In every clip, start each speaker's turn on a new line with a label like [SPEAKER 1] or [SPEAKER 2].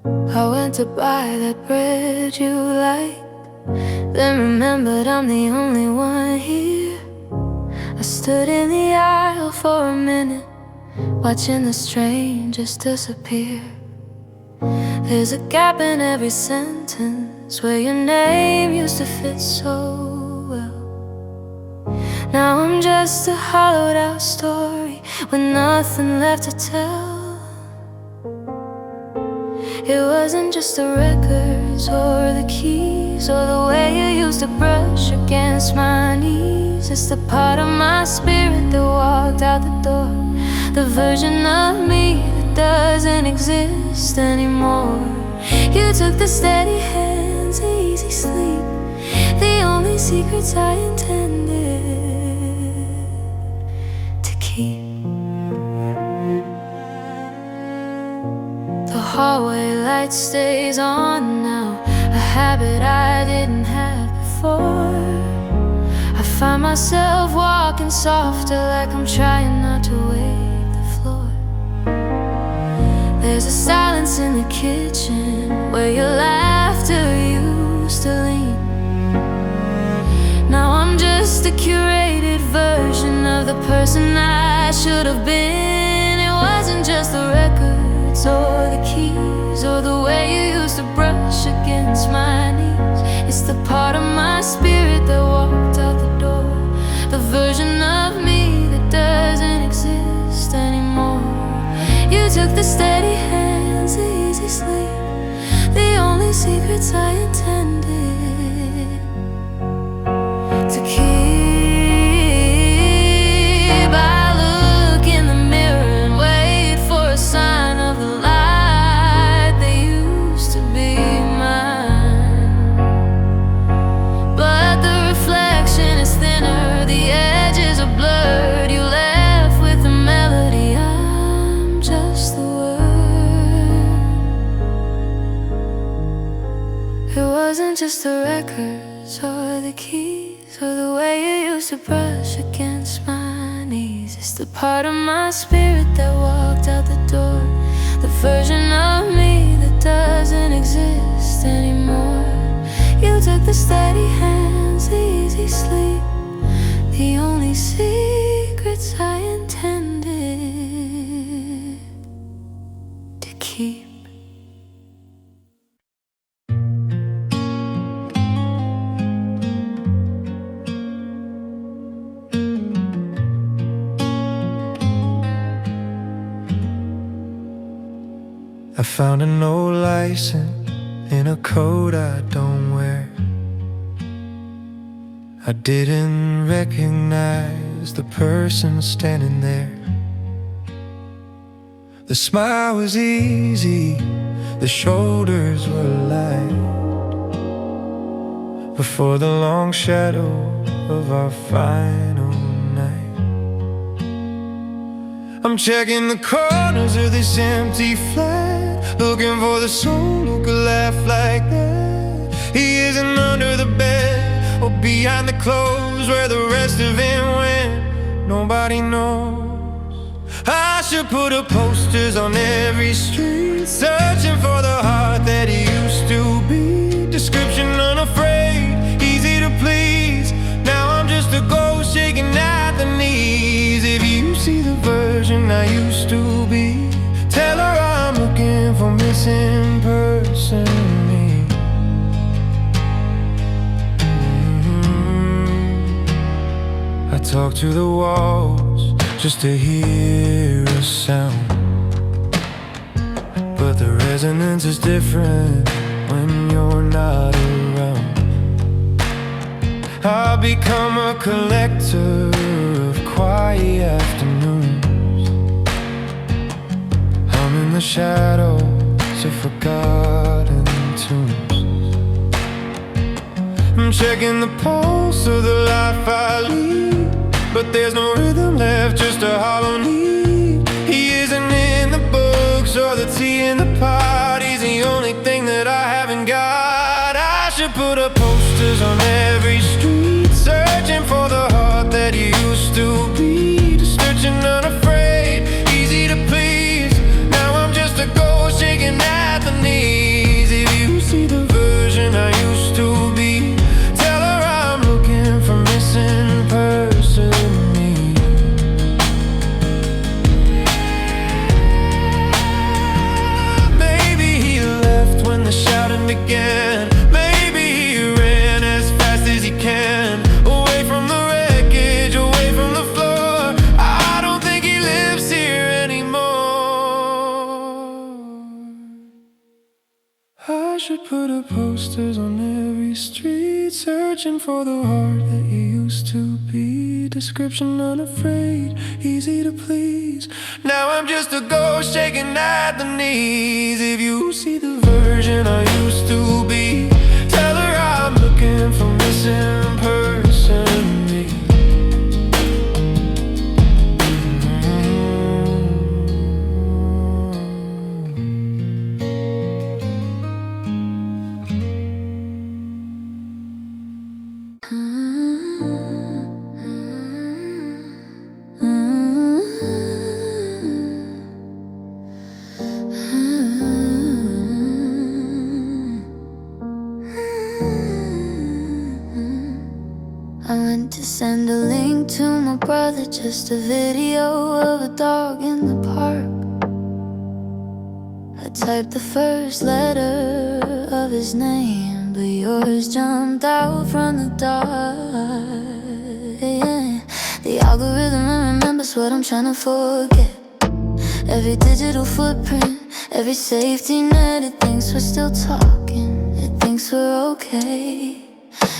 [SPEAKER 1] I went to buy that bread you like, then remembered I'm the only one here. I stood in the aisle for a minute, watching the strangers disappear. There's a gap in every sentence where your name used to fit so well. Now I'm just a hollowed out story with nothing left to tell. It wasn't just the records or the keys or the way you used to brush against my knees. It's the part of my spirit that walked out the door, the version of me that doesn't exist anymore. You took the steady hands, easy sleep, the only secrets I intended to keep. The hallway light stays on now, a habit I didn't have before. I find myself walking softer, like I'm trying not to wake the floor. There's a silence in the kitchen where your laughter used to lean. Now I'm just a curated version of the person I should have been. It wasn't just the records or the keys or the way you used to brush against my knees. It's the part of my spirit that walked out the door, the version of me that doesn't exist anymore. You took the steady hands, easy sleep, the only secrets I intended to keep. I look in the mirror and wait for a sign of the light that used to be mine. But the reflection is thinner, the edges are blurred. You left with the melody, I'm just the word. It wasn't just the records or the keys or the way you used to brush against my knees. It's the part of my spirit that walked out the door, the version of me that doesn't exist anymore. You took the steady hands, easy sleep, the only secrets I intended to keep.
[SPEAKER 2] I found a no license in a coat I don't wear. I didn't recognize the person standing there. The smile was easy, the shoulders were light, before the long shadow of our final night. I'm checking the corners of this empty flat, looking for the soul who could laugh like that. He isn't under the bed or behind the clothes where the rest of him went. Nobody knows. I should put up posters on every street, searching for the heart that he used to be. Description unafraid, easy to please. Now I'm just a ghost shaking at the knees. If you see the version I used to be, tell her I'm looking for missing person me. I talk to the walls just to hear a sound, but the resonance is different when you're not around. I've become a collector of quiet afternoons. I'm in the shadows of forgotten tunes. I'm checking the pulse of the life I lead, but there's no rhythm left, just a hollow need. He isn't in the books or the tea in the pot. He's the only thing that I haven't got. I should put up posters on every street, searching for the heart that he used to be. Just searching unafraid, easy to please. Now I'm just a ghost shaking at the knees. I should put up posters on every street, searching for the heart that you used to be. Description unafraid, easy to please. Now I'm just a ghost shaking at the knees. If you see the version I used to be, tell her I'm looking for missing person me.
[SPEAKER 1] I went to send a link to my brother, just a video of a dog in the park. I typed the first letter of his name, but yours jumped out from the dark. Yeah. The algorithm remembers what I'm trying to forget. Every digital footprint, every safety net. It thinks we're still talking, it thinks we're okay.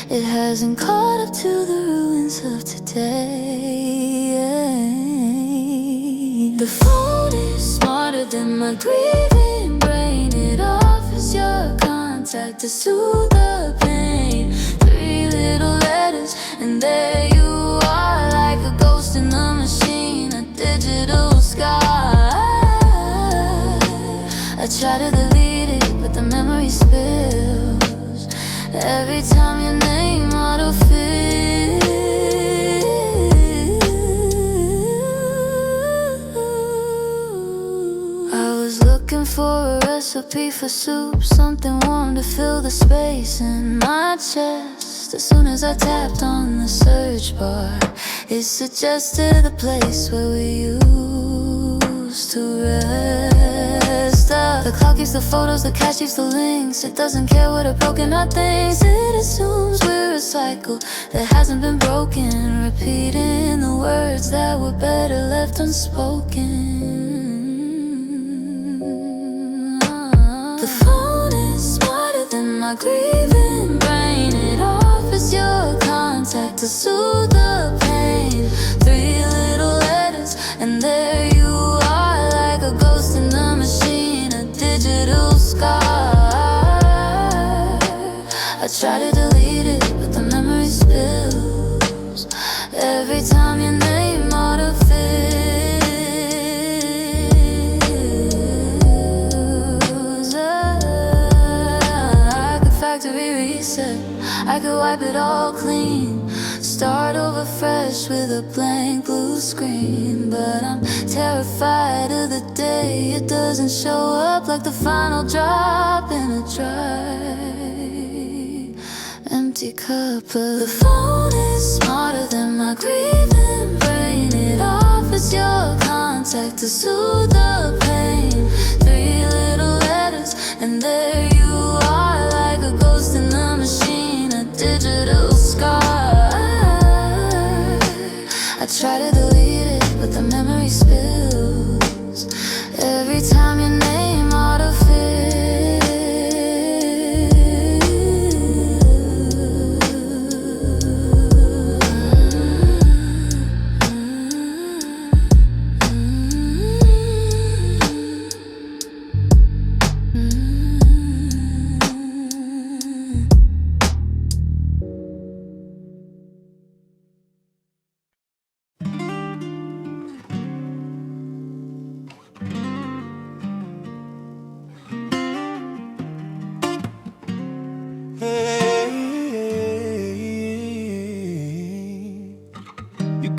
[SPEAKER 1] It hasn't caught up to the ruins of today. The phone is smarter than my grieving brain. It offers your contact to soothe the pain. 3 little letters and there you are, like a ghost in the machine, a digital sky. I try to delete it, but the memory spills every time your name autofills. I was looking for a recipe for soup, something warm to fill the space in my chest. As soon as I tapped on the search bar, it suggested the place where we used to rest. The clock keeps the photos, the cache keeps the links. It doesn't care what a broken heart thinks. It assumes we're a cycle that hasn't been broken, repeating the words that were better left unspoken. The phone is smarter than my grieving brain. It offers your contact to soothe the pain. 3 little letters and there you are, like a ghost in the machine, a digital scar. I try to delete it, but the memory spills every time your name autofills. I could factory reset, I could wipe it all clean, start over fresh with a blank blue screen. But I'm terrified of the day it doesn't show up, like the final drop in a dry, empty cup. But the phone is smarter than my grieving brain. It offers your contact to soothe the pain. 3 little letters and there you are, like a ghost in the machine, a digital scar. I try to delete it, but the memory spills every time your name autofills.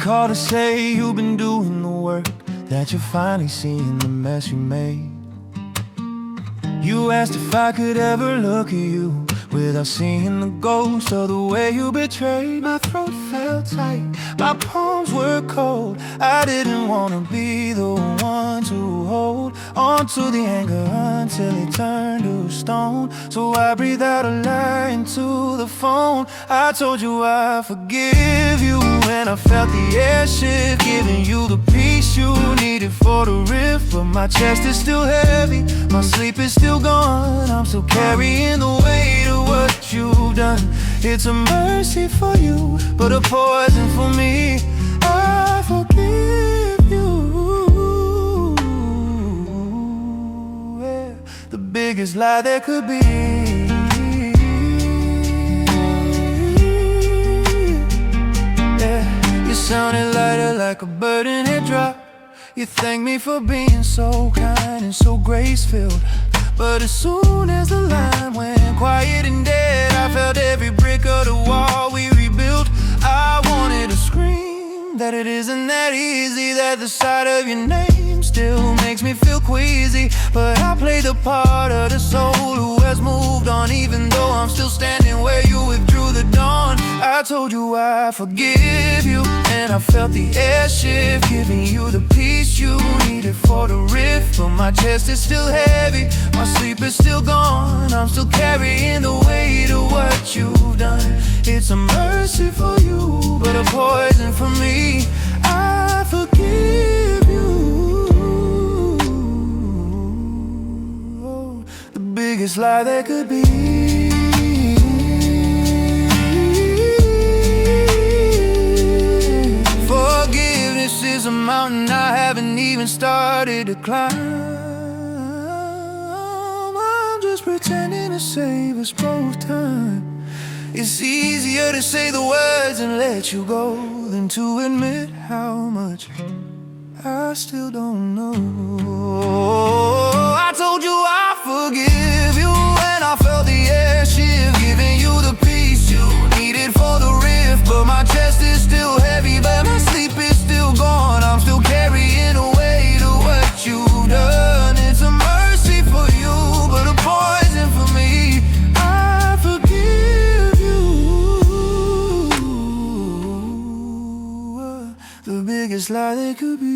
[SPEAKER 2] Call to say you've been doing the work, that you're finally seeing the mess you made. You asked if I could ever look at you without seeing the ghost of the way you betrayed. My throat felt tight, my palms were cold. I didn't want to be the one to hold on to the anger until it turned to stone. So I breathed out a lie into the phone. I told you I forgive you, and I felt the air shift, giving you the peace what you needed for the riff. But my chest is still heavy, my sleep is still gone. I'm still carrying the weight of what you've done. It's a mercy for you, but a poison for me. I forgive you. Yeah, the biggest lie there could be. Sounded lighter like a burden had dropped. You thank me for being so kind and so grace-filled. But as soon as the line went quiet and dead, I felt every brick of the wall we rebuilt. I wanted to scream that it isn't that easy, that the sight of your name still makes me feel queasy. But I play the part of the soul who has moved on, even though I'm still standing where you withdrew the dawn. I told you I forgive you, and I felt the air shift, giving you the peace you needed for the rift. But my chest is still heavy, my sleep is still gone. I'm still carrying the weight of what you've done. It's a mercy for you, but a poison for me. I forgive you. Oh, the biggest lie there could be. Forgiveness is a mountain I haven't even started to climb. I'm just pretending to save us both time. It's easier to say the words and let you go than to admit how much I still don't know. I told you I forgive you, and I felt the air shift, giving you the peace you needed for the rift. But my chest is still heavy, but my sleep is still gone. I'm still carrying the weight of what you've done. It's a mercy for you, but a poison for me. I forgive you. The biggest lie there could be.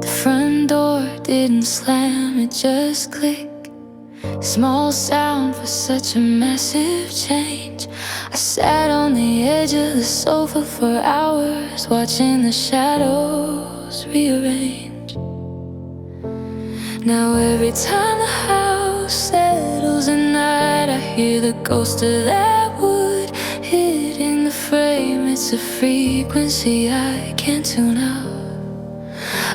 [SPEAKER 1] The front door didn't slam, it just clicked. Small sound for such a massive change. I sat on the edge of the sofa for hours, watching the shadows rearrange. Now every time the house settles at night, I hear the ghost of that wood hitting the frame. It's a frequency I can't tune out,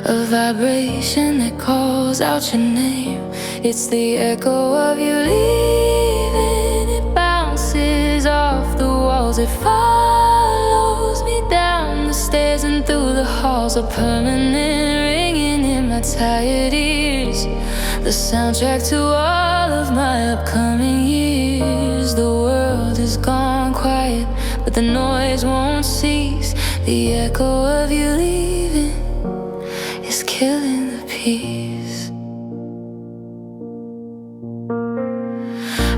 [SPEAKER 1] a vibration that calls out your name. It's the echo of you leaving. It bounces off the walls, it follows me down the stairs and through the halls, a permanent ringing in my tired ears, the soundtrack to all of my upcoming years. The world has gone quiet, but the noise won't cease. The echo of you leaving is killing the peace.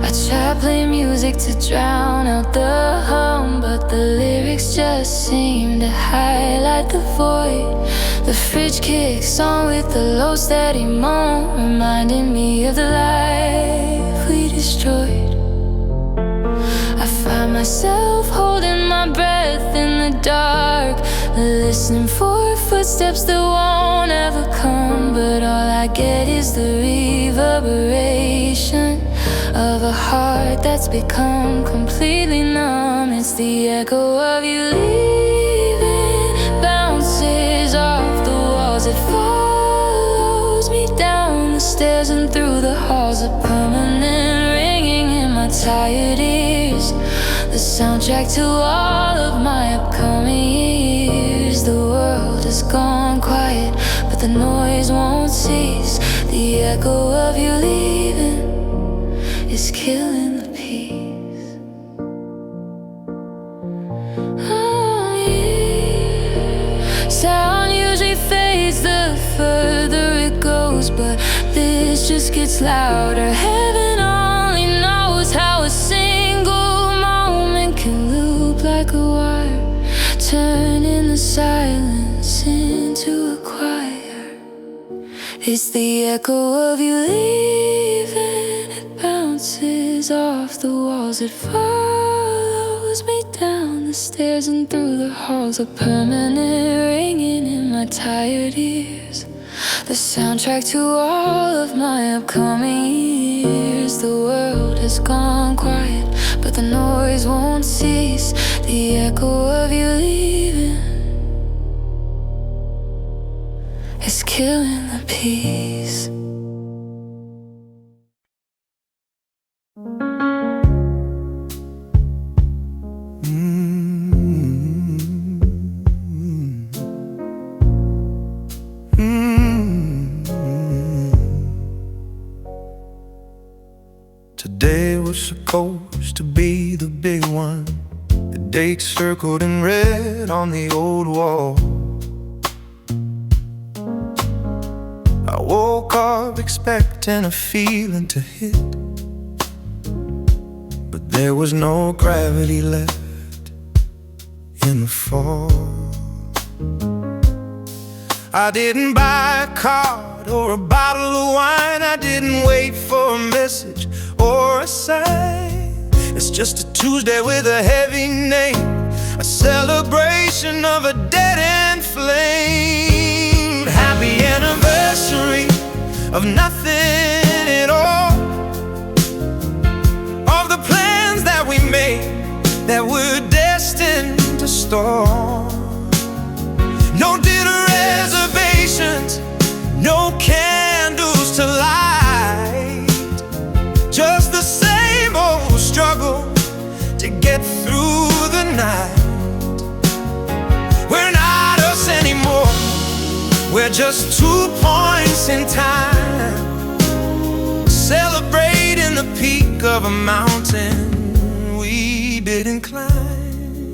[SPEAKER 1] I try to play music to drown out the hum, but the lyrics just seem to highlight the void. The fridge kicks on with the low steady moan, reminding me of the life we destroyed. I find myself holding my breath in the dark, listening for footsteps that won't ever come. But all I get is the reverberation of a heart that's become completely numb. It's the echo of you leaving, bounces off the walls, it follows me down the stairs and through the halls, a permanent ringing in my tired ears, the soundtrack to all of my upcoming years. The world has gone quiet, but the noise won't cease. The echo of you leaving is killing the peace. Oh, yeah. this just gets louder. Heaven only knows how a single moment can loop like a wire, turning the silence into a choir. It's the echo of you leaving. It bounces off the walls. It follows me down the stairs and through the halls, a permanent ringing in my tired ears, the soundtrack to all of my upcoming years. The world has gone quiet, but the noise won't cease. The echo of you leaving is killing the peace.
[SPEAKER 2] Today was supposed to be the big one, the date circled in red on the old wall. I woke up expecting a feeling to hit, but there was no gravity left in the fall. I didn't buy a card or a bottle of wine. I didn't wait for a message or a sign. It's just a Tuesday with a heavy name, a celebration of a dead-end flame. Happy anniversary of nothing at all, of the plans that we made that were destined to stall. No dinner reservations, no candles to light, just the same old struggle to get through the night. We're not us anymore, we're just 2 points in time, celebrating the peak of a mountain we didn't climb.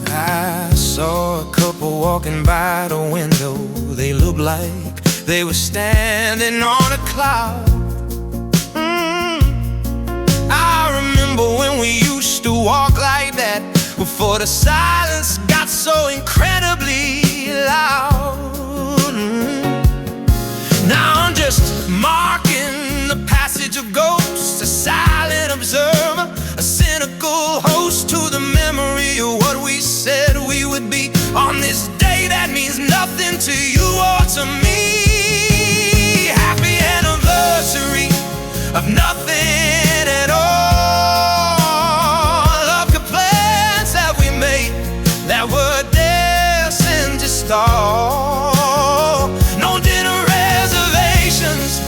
[SPEAKER 2] I saw a couple walking by the window. They looked like they were standing on a cloud. I remember when we used to walk like that, before the silence got so incredibly loud. Now I'm just marking the passage of ghosts, a silent observer, a cynical host to the memory of what we said we would be on this day that means nothing to you or to me. Happy anniversary of nothing at all, of the plans that we made that were destined to stall. No dinner reservations,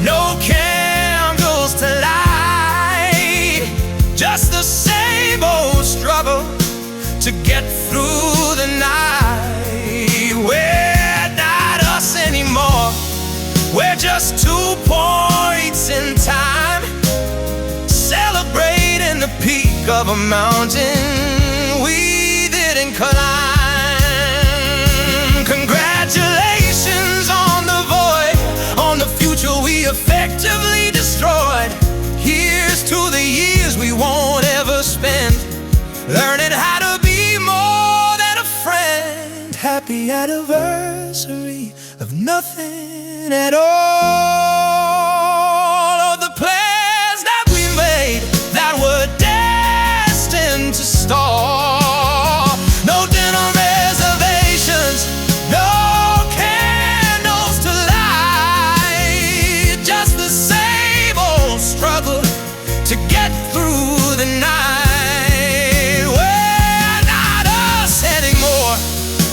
[SPEAKER 2] no candles to light, just the same old struggle to get through the night. We're not us anymore, we're just 2 points in time, celebrating the peak of a mountain we didn't climb. Congratulations on the void, on the future we effectively destroyed. Here's to the years we won't ever spend, learning how to be more than a friend. Happy anniversary of nothing at all, of the plans that we made that were destined to stall. No dinner reservations, no candles to light, just the same old struggle to get through the night. We're not us anymore,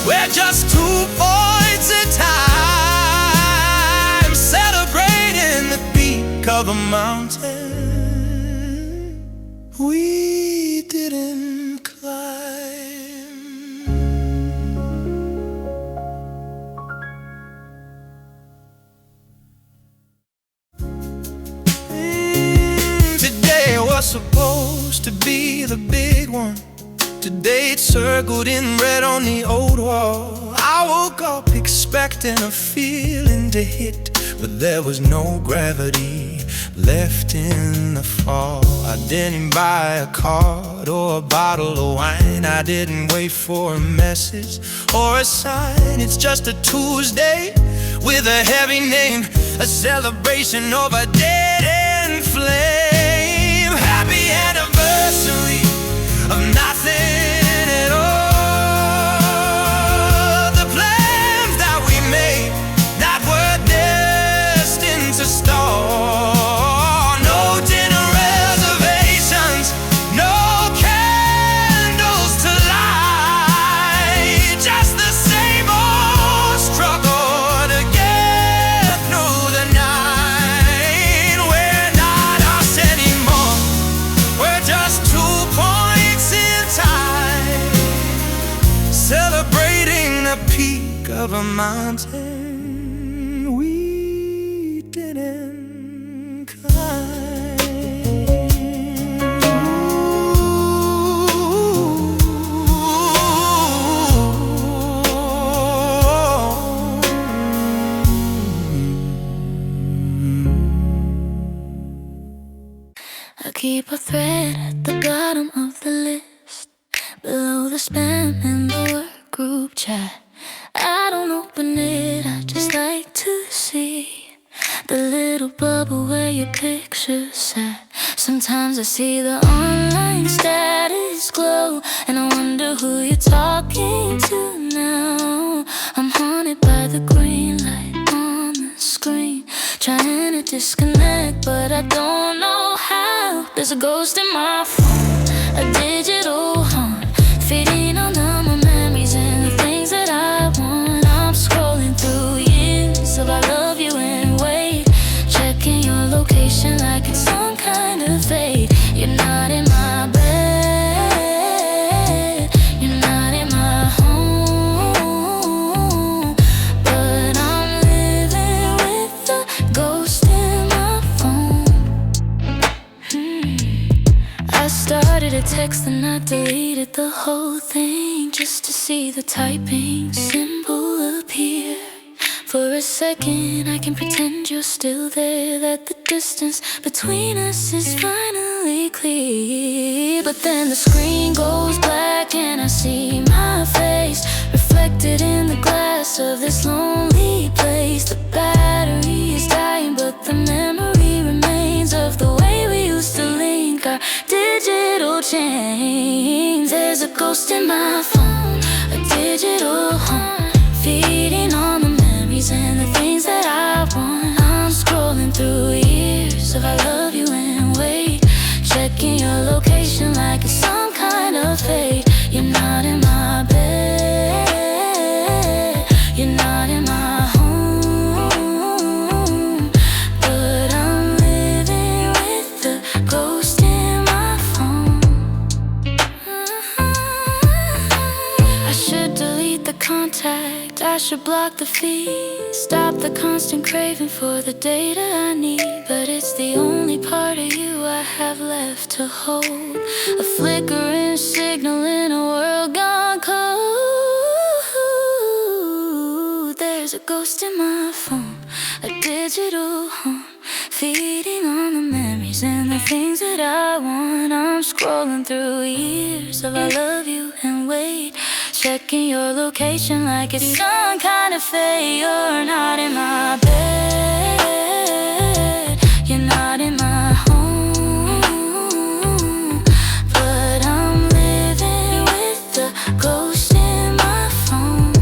[SPEAKER 2] we're just 2 points in time, celebrating the peak of a mountain we didn't climb. Today was supposed to be the big one, today it's circled in red on the old wall. I woke up expecting a feeling to hit, but there was no gravity left in the fall. I didn't buy a card or a bottle of wine. I didn't wait for a message or a sign. It's just a Tuesday with a heavy name, a celebration of a dead-end flame. Happy anniversary of nothing at all. The plans that we made that were destined to stall. Of a mountain we didn't climb.
[SPEAKER 1] I keep a thread at the bottom of the list, below the spam and the work group chat. I don't open it, I just like to see the little bubble where your picture's sat. Sometimes I see the online status glow, and I wonder who you're talking to now. I'm haunted by the green light on the screen, trying to disconnect, but I don't know how. There's a ghost in my phone, a digital haunt, feeding on my memories and the things that I want. I'm scrolling through years of I love you and wait, checking your location like it's some kind of fate. You're not in my bed, you're not in my home, but I'm living with the ghost in my phone. I started a text and I deleted the whole thing just to see the typing symbol appear. For a second I can pretend you're still there, that the distance between us is finally clear. But then the screen goes black and I see my face reflected in the glass of this lonely place. The battery is dying but the memory remains of the way we used to link our digital chains. There's a ghost in my phone, a digital haunt, feeding on the memories and the things that I want. I'm scrolling through years of I love you and wait, checking your location like it's some kind of fate. You're not in my bed, you're not in my home, but I'm living with the ghost in my phone. I should delete the contact, I should block the feed, stop the constant craving for the data I need. But it's the only part of you I have left to hold, a flickering signal in a world gone cold. There's a ghost in my phone, a digital haunt, feeding on the memories and the things that I want. I'm scrolling through years of I love you and wait, checking your location like it's some kind of fate. You're not in my bed, you're not in my home, but I'm living with the ghost in my phone.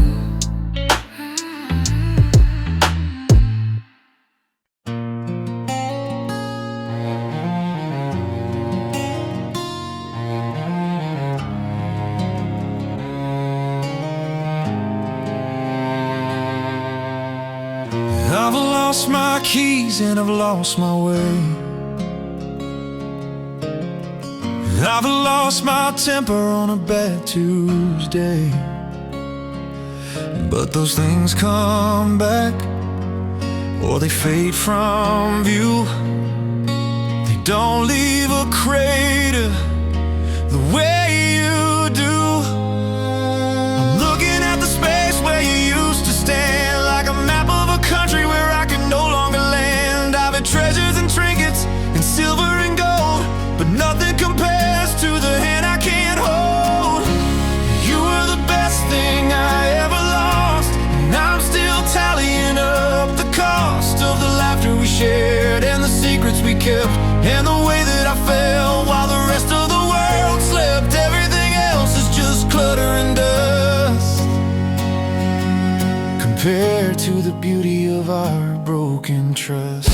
[SPEAKER 2] I've lost my keys and I've lost my way. I've lost my temper on a bad Tuesday. But those things come back, or they fade from view. They don't leave a crater the way you do. I'm looking at the space where you used to stand, like a map of a country where I can no longer kept, and the way that I felt while the rest of the world slept. Everything else is just clutter and dust compared to the beauty of our broken trust.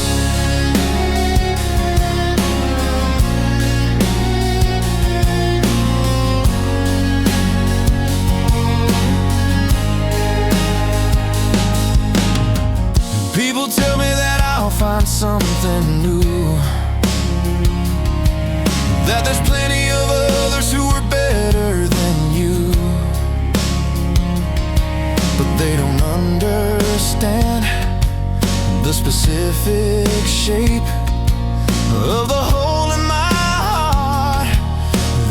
[SPEAKER 2] People tell me that I'll find something new, that there's plenty of others who are better than you, but they don't understand the specific shape of the hole in my heart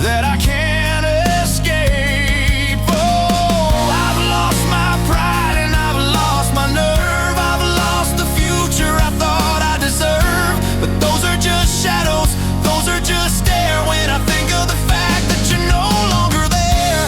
[SPEAKER 2] that I can't escape. Oh, I've lost my pride and I've lost my nerve. I've lost the future I thought I deserved. But those are just shadows, those are just air when I think of the fact that you're no longer there.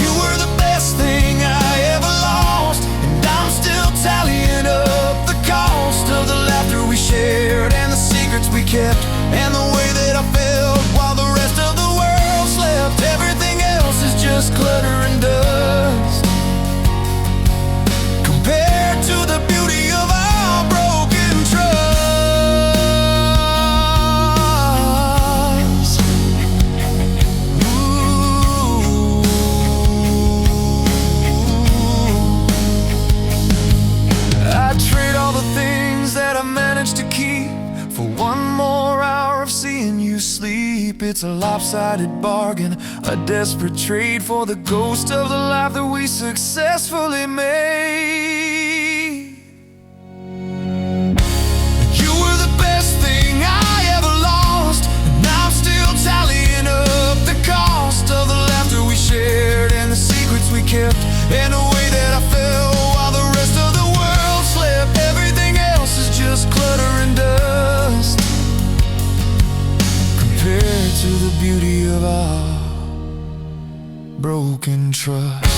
[SPEAKER 2] You were the best thing I ever lost, and I'm still tallying up the cost of the laughter we shared and the secrets we kept, and the way that I felt while the rest of the world slept. Everything else is just clutter and dust compared to the beauty of our broken trust. Ooh. I'd trade all the things that I managed to keep for one more hour of seeing you sleep. It's a lopsided bargain, a desperate trade for the ghost of the life that we successfully made. You were the best thing I ever lost, and I'm still tallying up the cost of the laughter we shared and the secrets we kept, and the way that I felt while the rest of the world slept. Everything else is just clutter and dust compared to the beauty of our broken trust.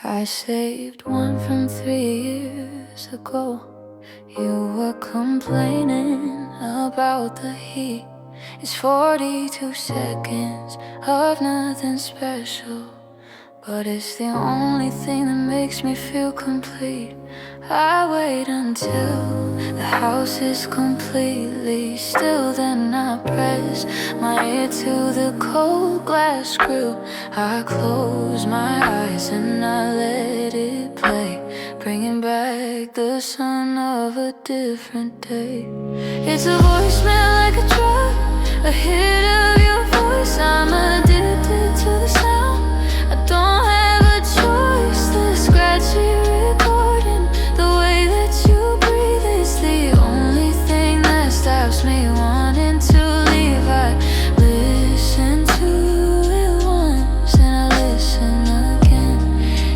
[SPEAKER 1] I saved one from 3 years ago. You were complaining about the heat. It's 42 seconds of nothing special, but it's the only thing that makes me feel complete. I wait until the house is completely still, then I press my ear to the cold glass screw. I close my eyes and I let it play, bringing back the sun of a different day. It's a voicemail like a drug, a hit of your voice. I'm addicted to the sound. I don't have a choice. The scratchy recording, the way that you breathe is the only thing that stops me wanting to leave. I listen to it once and I listen again,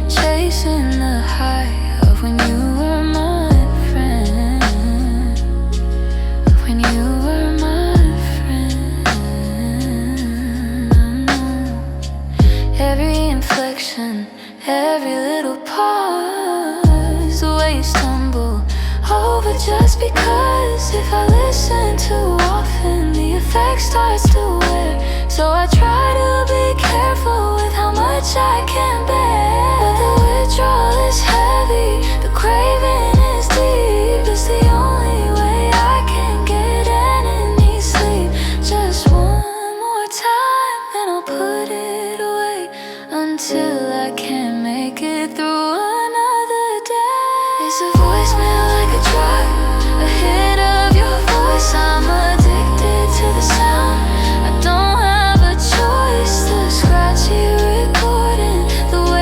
[SPEAKER 1] chasing the high of when you were my friend, when you were my friend. I know every inflection, every little pause, the way you stumble over just because. If I listen too often, the effect starts to wear. So I try to be careful with how much I can bear, but the withdrawal is heavy, the craving is deep. It's the only way I can get any sleep. Just one more time, then I'll put it away until I can't make it through another day. It's a voicemail like a drug, a hit of your voice. I'm addicted to the sound. I don't have a choice. The scratchy recording, the way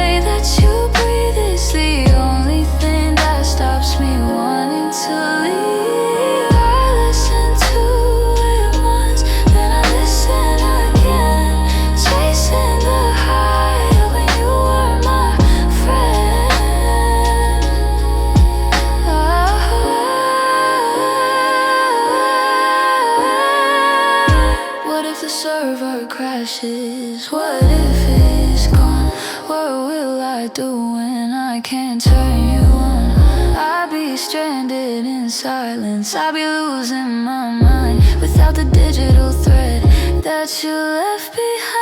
[SPEAKER 1] the server crashes? What if it's gone? What will I do when I can't turn you on? I'd be stranded in silence, I'd be losing my mind without the digital thread that you left behind.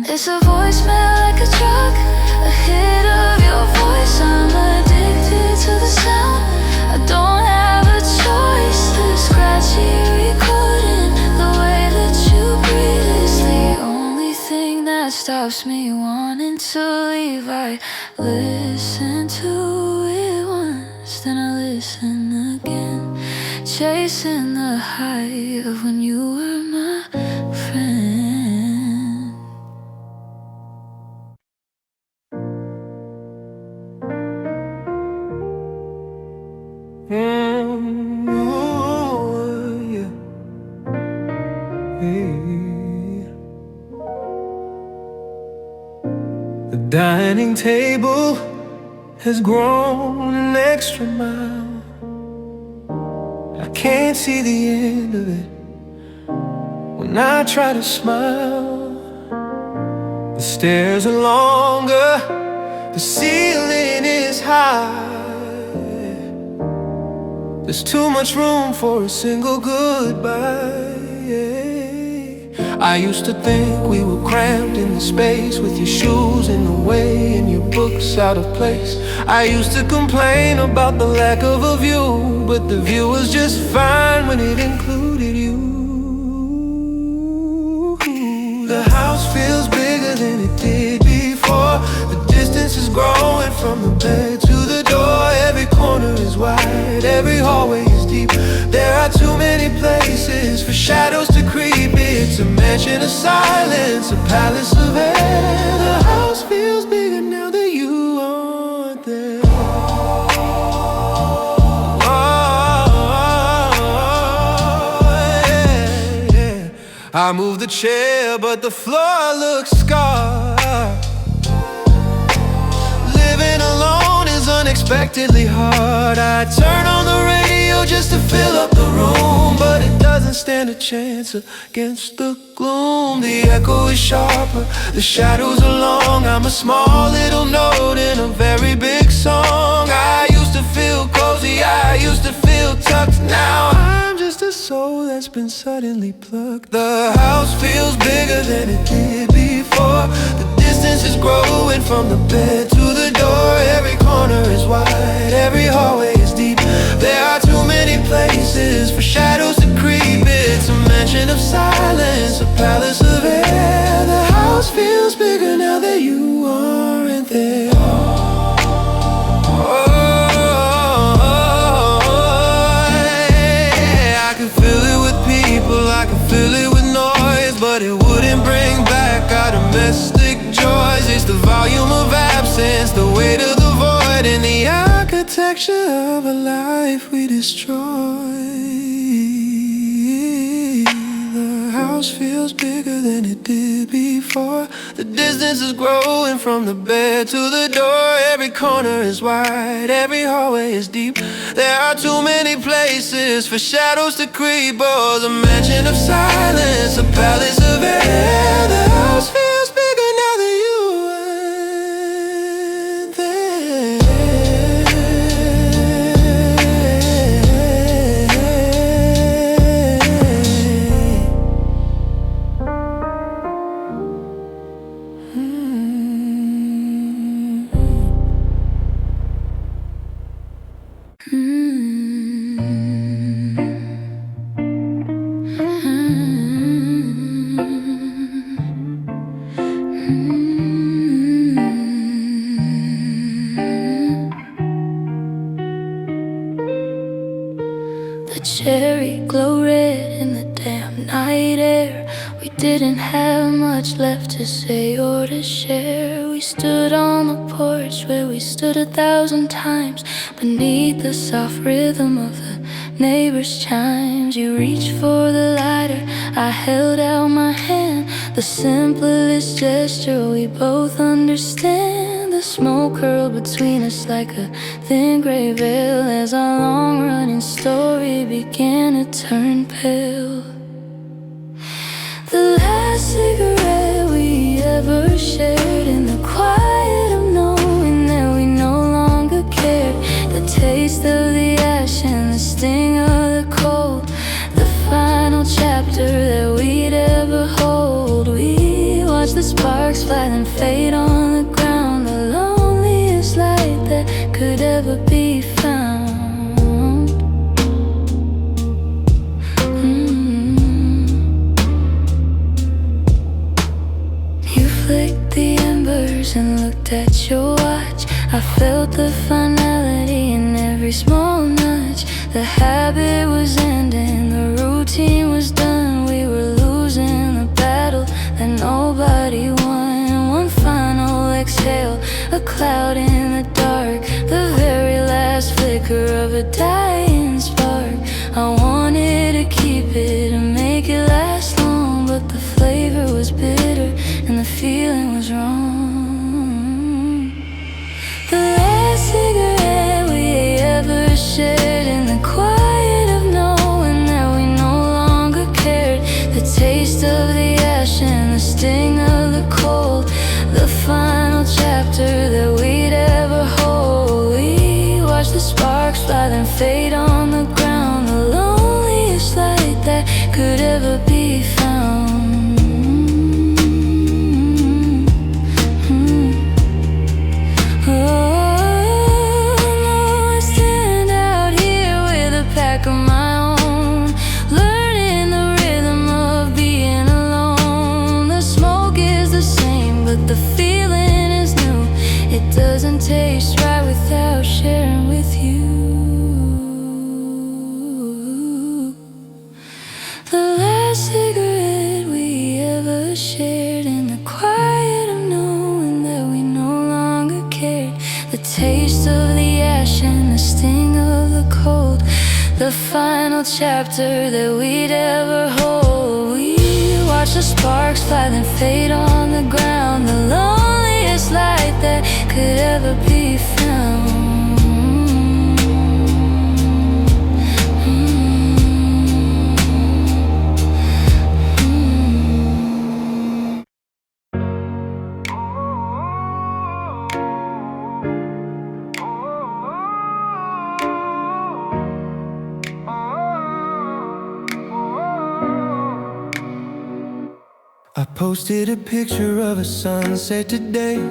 [SPEAKER 1] It's a voicemail like a drug, a hit of your voice. I'm addicted to the sound. I don't have a choice. The scratchy recording, the way that you breathe is the only thing that stops me wanting to leave. I listen to it once, then I listen again, chasing the high of when you were my friend.
[SPEAKER 2] Yeah. Hey. The dining table has grown an extra mile. I can't see the end of it when I try to smile. The stairs are longer, the ceiling is high. There's too much room for a single goodbye. I used to think we were cramped in the space, with your shoes in the way and your books out of place. I used to complain about the lack of a view, but the view was just fine when it included you. The house feels bigger than it did before. The distance is growing from the bed to the door. Every corner is wide, every hallway is deep. There are too many places for shadows to creep. It's a mansion of silence, a palace of air. The house feels bigger now that you aren't there. I moved the chair, but the floor looks scarred. Living alone is unexpectedly hard. I turn on the radio just to fill up the room, but it doesn't stand a chance against the gloom. The echo is sharper, the shadows are long. I'm a small little note in a very big song. I used to feel cozy, I used to feel tucked. Now I'm just a soul that's been suddenly plucked. The house feels bigger than it did before. The distance is growing from the bed to the door. Every corner is wide, every hallway is deep. There are too many places for shadows to creep. It's a mansion of silence, a palace of air. The house feels bigger now that you aren't there. I can fill it with people, I can fill it with noise, but it wouldn't bring back our domestic joys. It's the volume of absence, the weight of the void, and the architecture of a life we destroy. The house feels bigger than it did before. The distance is growing from the bed to the door. Every corner is wide, every hallway is deep. There are too many places for shadows to creep. Oh, the mansion of silence, a palace of air. The house feels bigger now that you aren't there.
[SPEAKER 1] The cherry glow red in the damp night air. We didn't have much left to say or to share. We stood on the porch where we stood 1,000 times, beneath the soft rhythm of the neighbors' chimes. You reached for the lighter, I held out my hand. The simplest gesture we both understand. The Smoke curled between us like a thin gray veil as our long-running story began to turn pale. The last cigarette we ever shared, in the quiet of knowing that we no longer cared. The taste of the ash and the sting of the cold, the final chapter that we'd ever hold. We watched the sparks fly then fade on the ground, the loneliest light that could ever be found. You flicked the embers and looked at your watch. I felt the finality in every small nudge. The habit was ending, the routine was done. We were losing the battle that nobody won. One final exhale, a cloud in the dark, the very last flicker of a dying spark. I wanted to keep it and make it last long, but the flavor was bitter and the feeling was wrong. The last cigarette we ever shared, in the quiet of knowing that we no longer cared. The taste of the ash and the sting of the cold, the final chapter that we'd ever hold. We watched the sparks fly then fade on the ground, the loneliest light that could ever be found. Taste right without sharing with you. The last cigarette we ever shared, in the quiet of knowing that we no longer cared. The taste of the ash and the sting of the cold, the final chapter that we'd ever hold. We watched the sparks fly then fade on the ground, the loneliest light that could ever be found.
[SPEAKER 2] I posted a picture of a sunset today.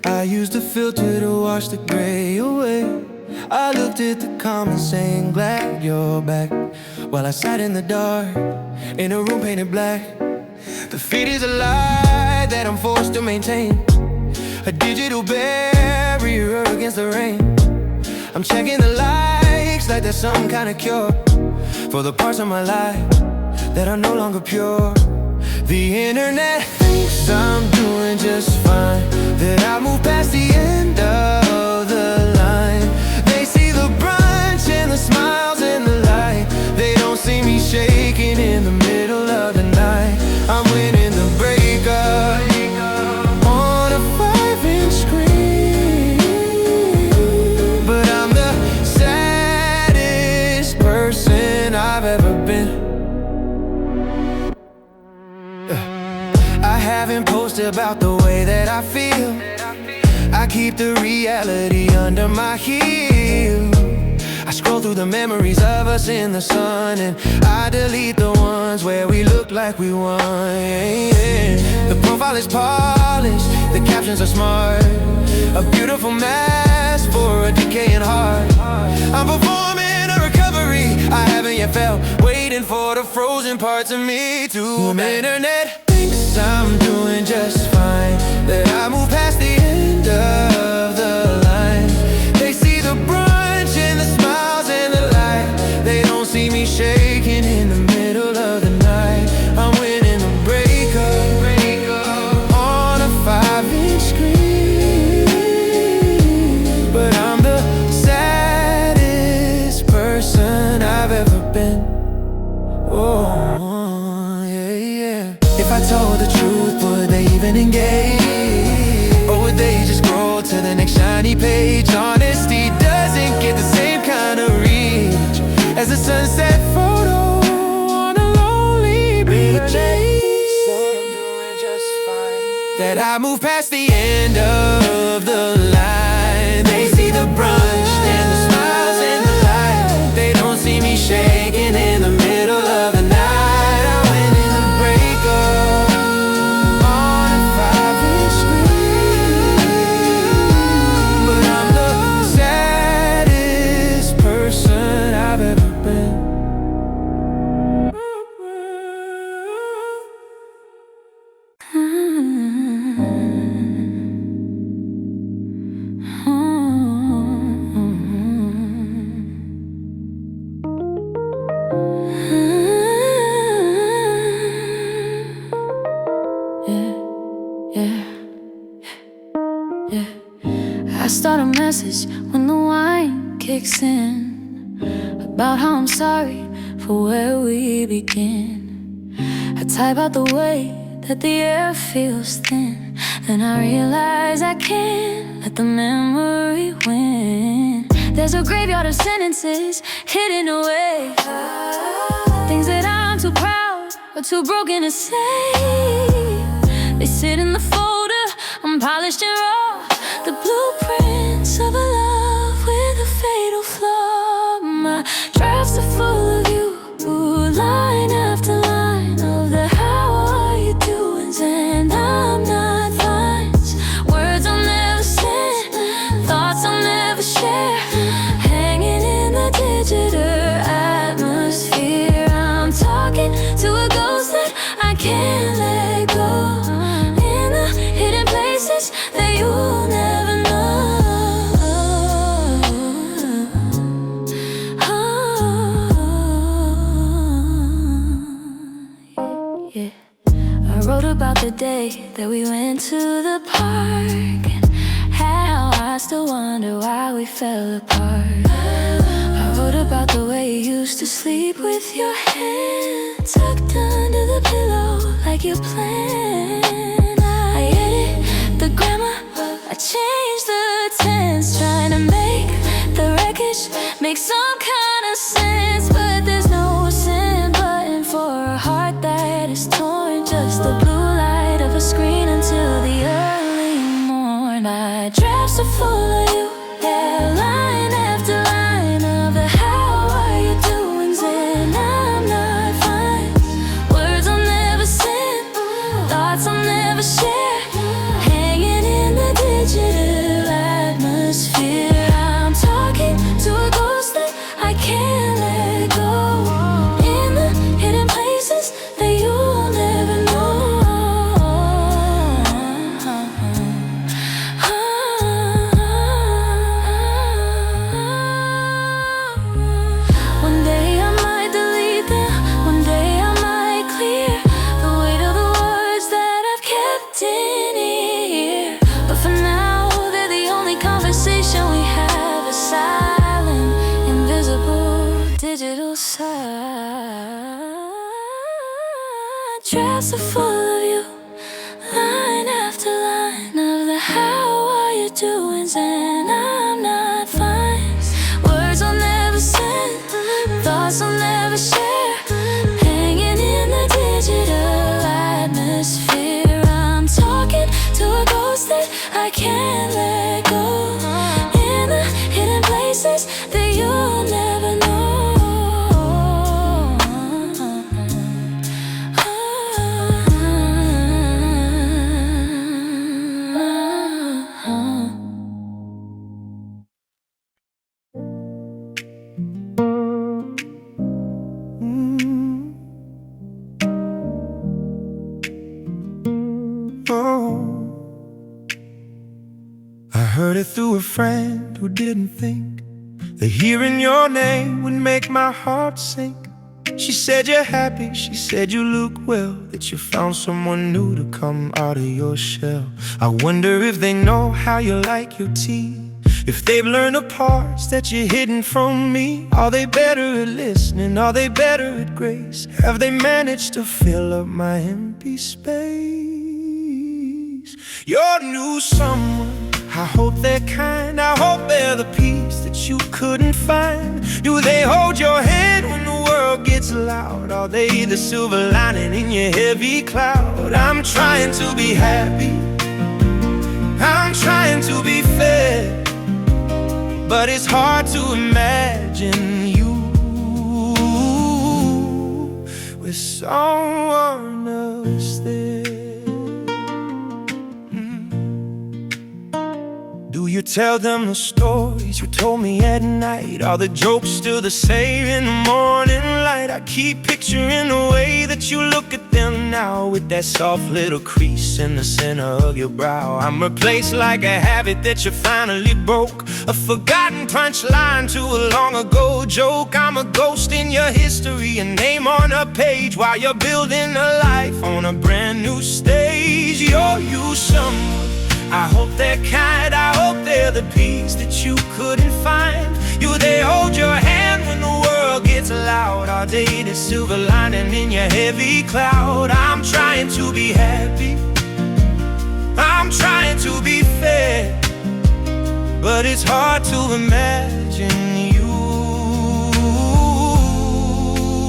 [SPEAKER 2] I used a filter to wash the gray away. I looked at the comments saying glad you're back, while I sat in the dark in a room painted black. The feed is a lie that I'm forced to maintain, a digital barrier against the rain. I'm checking the likes like there's some kind of cure for the parts of my life that are no longer pure. The internet thinks I'm doing just fine, that I moved past the end of the line. They see the brunch and the smiles and the light. They don't see me shaking in the middle of the night. I'm winning the breakup on a 5-inch screen, but I'm the saddest person I've ever been. I haven't posted about the way that I feel. I keep the reality under my heel. I scroll through the memories of us in the sun, and I delete the ones where we look like we won. The profile is polished, the captions are smart, a beautiful mask for a decaying heart. I'm performing a recovery I haven't yet felt, waiting for the frozen parts of me to internet. I'm doing just fine, that I moved past the end of the line. They see the brunch and the smiles and the light. They don't see me shaking in the middle of the night. I'm winning the breakup on a 5-inch screen, but I'm the saddest person I've ever been. Oh, if I told the truth, would they even engage? Or would I move past the end of the line, they see the brunch and the smiles and the light. They don't see me shaking in the middle of the night. I went in a breakup on a 5-inch screen, but I'm the saddest person I've ever been.
[SPEAKER 1] I start a message when the wine kicks in, about how I'm sorry for where we begin. I type out the way that the air feels thin, then I realize I can't let the memory win. There's a graveyard of sentences hidden away, things that I'm too proud or too broken to say. They sit in the folder, unpolished and raw, the blueprints of a love with a fatal flaw. My drafts are full of you, line after line of the how are you doings, and I'm not fine. Words I'll never send, thoughts I'll never share, hanging in the digital atmosphere. I'm talking to a ghost that I can't let go, in the hidden places that you'll never know. Yeah. I wrote about the day that we went to the park, and how I still wonder why we fell apart. I wrote about the way you used to sleep with your hand tucked under the pillow like you planned. I edit the grammar, I changed the tense, trying to make the wreckage make some kind of sense. But there's no send button for a heart that is torn, just the blue light of a screen until the early morn. My drafts are full of you, yeah, line after line of the how are you doings, and I'm not fine. Words I'll never send, thoughts I'll never share, hanging in the digital atmosphere. I'm talking to a ghost that I can't let go, in the hidden places that you'll never know. One day I might delete them, one day I might clear the weight of the words that I've kept in here. But for now, they're the only conversation we have, a silent, invisible, digital side. Drafts are full of you, line after line of the how are you doings, and I'm not fine. Words I'll never send, thoughts I'll never share, hanging in the digital atmosphere. I'm talking to a ghost that I can't let go, in the hidden places that you'll never know.
[SPEAKER 2] I heard it through a friend who didn't think that hearing your name would make my heart sink. She said you're happy, she said you look well, that you found someone new to come out of your shell. I wonder if they know how you like your tea, if they've learned the parts that you're hidden from me. Are they better at listening? Are they better at grace? Have they managed to fill up my empty space? Your new someone, I hope they're kind, I hope they're the peace that you couldn't find. Do they hold your hand when the world gets loud? Are they the silver lining in your heavy cloud? I'm trying to be happy, I'm trying to be fair, but it's hard to imagine you with someone else there. Do you tell them the stories you told me at night? Are the jokes still the same in the morning light? I keep picturing the way that you look at them now, with that soft little crease in the center of your brow. I'm replaced like a habit that you finally broke, a forgotten punchline to a long ago joke. I'm a ghost in your history, a name on a page, while you're building a life on a brand new stage. You're you someone, I hope they're kind, I hope they're the peace that you couldn't find. You, they hold your hand when the world gets loud. Are they the silver lining in your heavy cloud? I'm trying to be happy, I'm trying to be fair, but it's hard to imagine you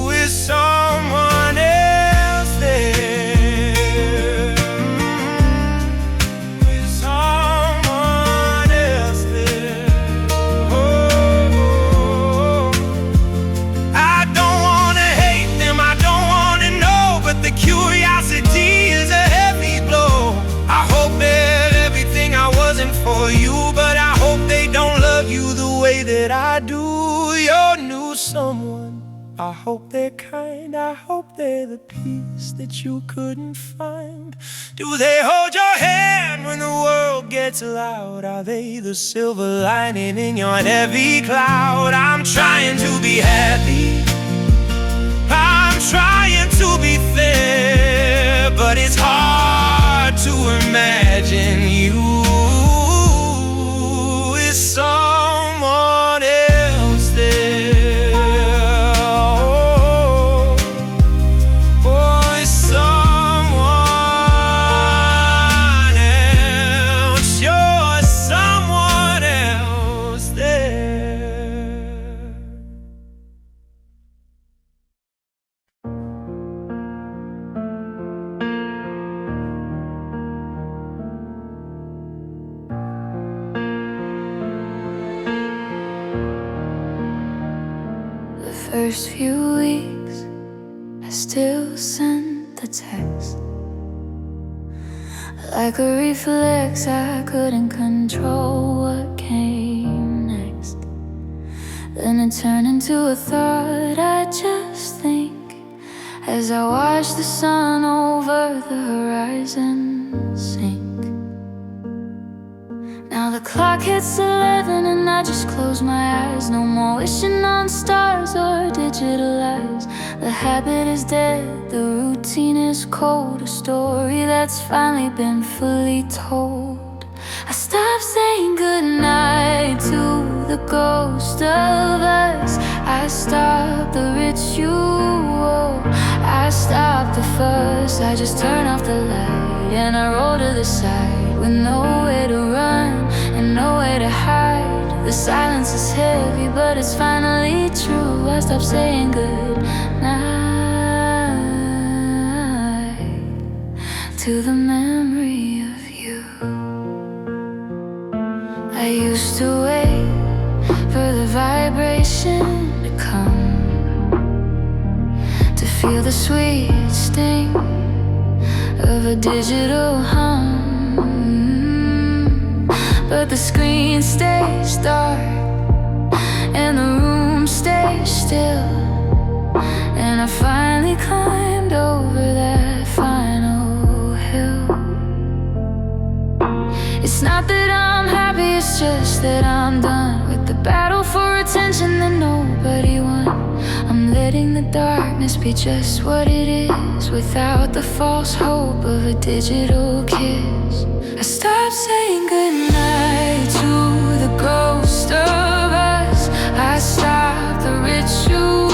[SPEAKER 2] with someone else there. For you, but I hope they don't love you the way that I do. Your new someone, I hope they're kind, I hope they're the peace that you couldn't find. Do they hold your hand when the world gets loud? Are they the silver lining in your heavy cloud? I'm trying to be happy, I'm trying to be fair, but it's hard to imagine you someone else there. Oh, oh, it's someone else. You're someone else there.
[SPEAKER 1] First few weeks, I still send the text. Like a reflex, I couldn't control what came next. Then it turned into a thought I just think, as I watch the sun over the horizon sink. Now the clock hits 11 and I just close my eyes. No more wishing on stars or digital eyes. The habit is dead, the routine is cold, a story that's finally been fully told. I stopped saying goodnight to the ghost of us. I stopped the ritual, I stopped the fuss. I just turned off the light and I roll to the side, with nowhere to run and nowhere to hide. The silence is heavy, but it's finally true. I stopped saying good night to the memory of you. I used to wait for the vibration to come, to feel the sweet sting of a digital hum. But the screen stays dark and the room stays still, and I finally climbed over that final hill. It's not that I'm happy, it's just that I'm done with the battle for attention that nobody won. I'm letting the darkness be just what it is, without the false hope of a digital kiss. I stopped saying goodnight to the ghost of us. I stopped the ritual,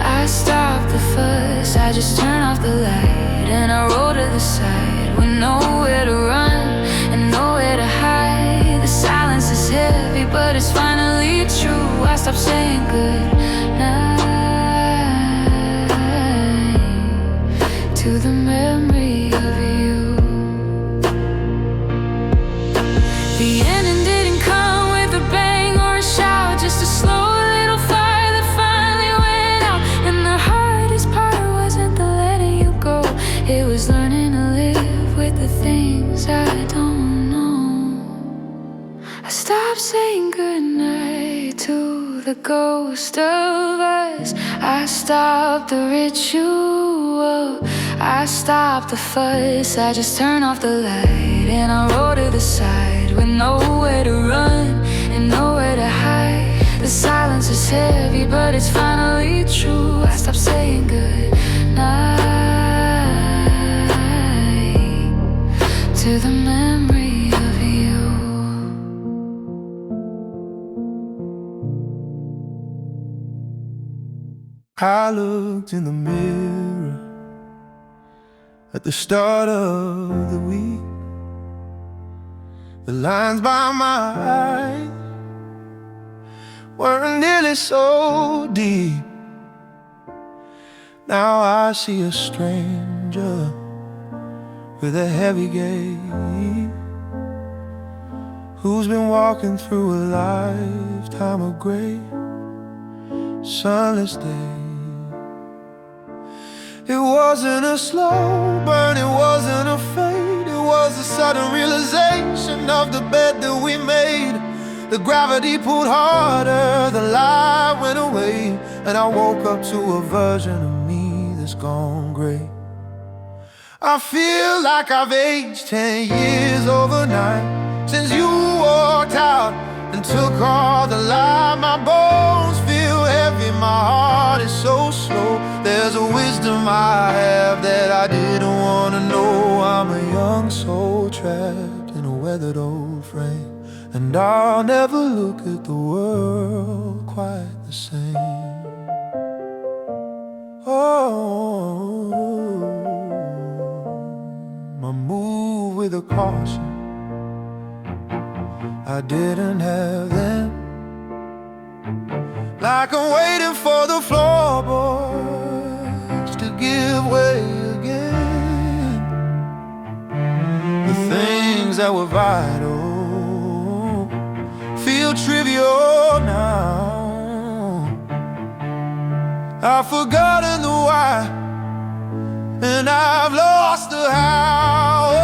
[SPEAKER 1] I stopped the fuss. I just turned off the light and I rolled to the side, with nowhere to run and nowhere to hide. The silence is heavy, but it's finally true. I stopped saying good night to the memory of you. the ghost of us. I stopped the ritual, I stopped the fuss. I just turned off the light and I rolled to the side with nowhere to run and nowhere to hide. The silence is heavy, but it's finally true. I stopped saying good night to the memory of you.
[SPEAKER 2] I looked in the mirror at the start of the week. The lines by my eyes weren't nearly so deep. Now I see a stranger with a heavy gaze, who's been walking through a lifetime of gray, sunless days. It wasn't a slow burn, it wasn't a fade. It was a sudden realization of the bed that we made. The gravity pulled harder, the light went away, and I woke up to a version of me that's gone gray. I feel like I've aged 10 years overnight since you walked out and took all the light. My bones feel heavy, my heart is so slow. There's a wisdom I have that I didn't want to know. I'm a young soul trapped in a weathered old frame, and I'll never look at the world quite the same. Oh, I move with a caution I didn't have then, like I'm waiting for the floorboards to give way again. The things that were vital feel trivial now. I've forgotten the why, and I've lost the how. Oh,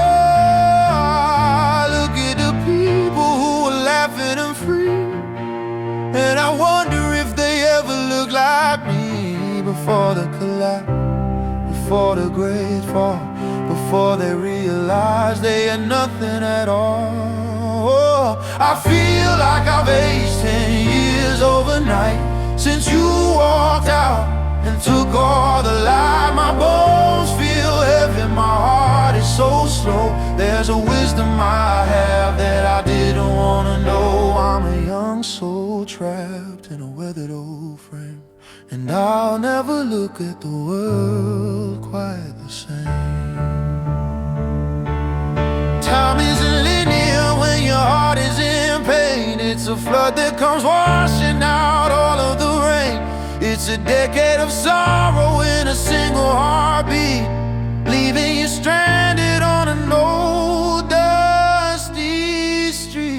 [SPEAKER 2] I look at the people who are laughing and free, and I wonder if they ever look like me before the collapse, before the great fall, before they realize they had nothing at all. Oh, I feel like I've aged 10 years overnight since you walked out and took all the light. My bones feel heavy, my heart is so slow. There's a wisdom I have that I didn't want to know. I'm a young soul trapped in a weathered old frame, and I'll never look at the world quite the same. Time isn't linear when your heart is in pain. It's a flood that comes washing out all of the rain. It's a decade of sorrow in a single heartbeat, leaving you stranded on an old dusty street.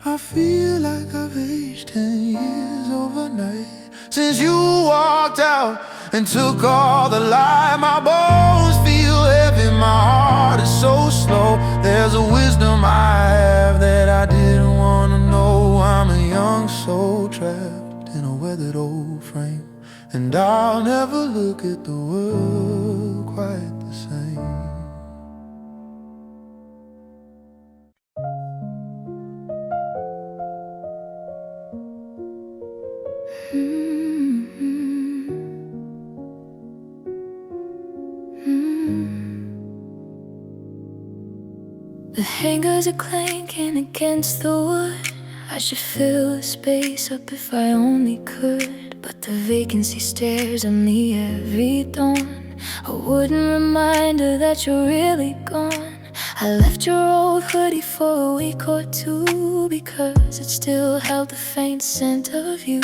[SPEAKER 2] I feel like I've aged 10 years overnight since you walked out and took all the light. My bones feel heavy, my heart is so slow. There's a wisdom I have that I didn't want to know. I'm a young soul trapped in a weathered old frame, and I'll never look at the world quite the same.
[SPEAKER 1] The hangers are clanking against the wood. I should fill the space up if I only could, but the vacancy stares at me every dawn. A wooden reminder that you're really gone. I left your old hoodie for a week or two because it still held the faint scent of you.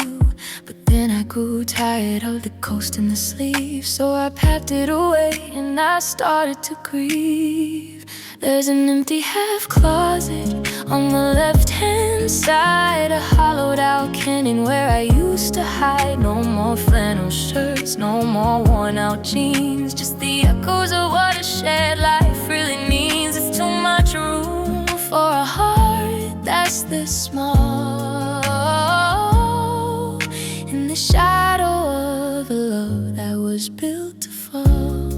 [SPEAKER 1] But then I grew tired of the coast and the sleeves, so I packed it away and I started to grieve. There's an empty half closet on the left-hand side, a hollowed out canyon where I used to hide. No more flannel shirts, no more worn out jeans, just the echoes of what a shared life really means. It's too much room for a heart that just this small, in the shadow of a love that was built to fall.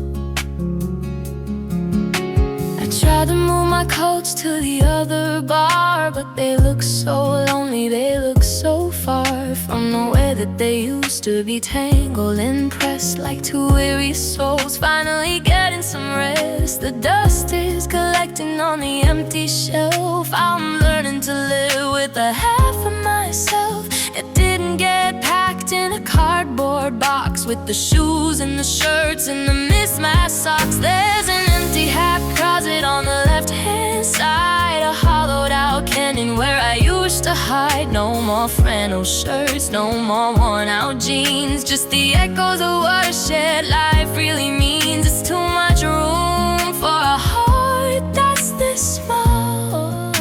[SPEAKER 1] I tried to move my coats to the other bar, but they look so lonely, they look so far from the way that they used to be, tangled and pressed like two weary souls finally getting some rest. The dust is collecting on the empty shelf. I'm learning to live with a half of myself. It didn't get packed in a cardboard box with the shoes and the shirts and the mismatched socks. There's an empty hat closet on the left-hand side, a hollowed out canyon where I used to hide. No more flannel shirts, no more worn-out jeans, just the echoes of what a shared life really means. It's too much room for a heart that's this small,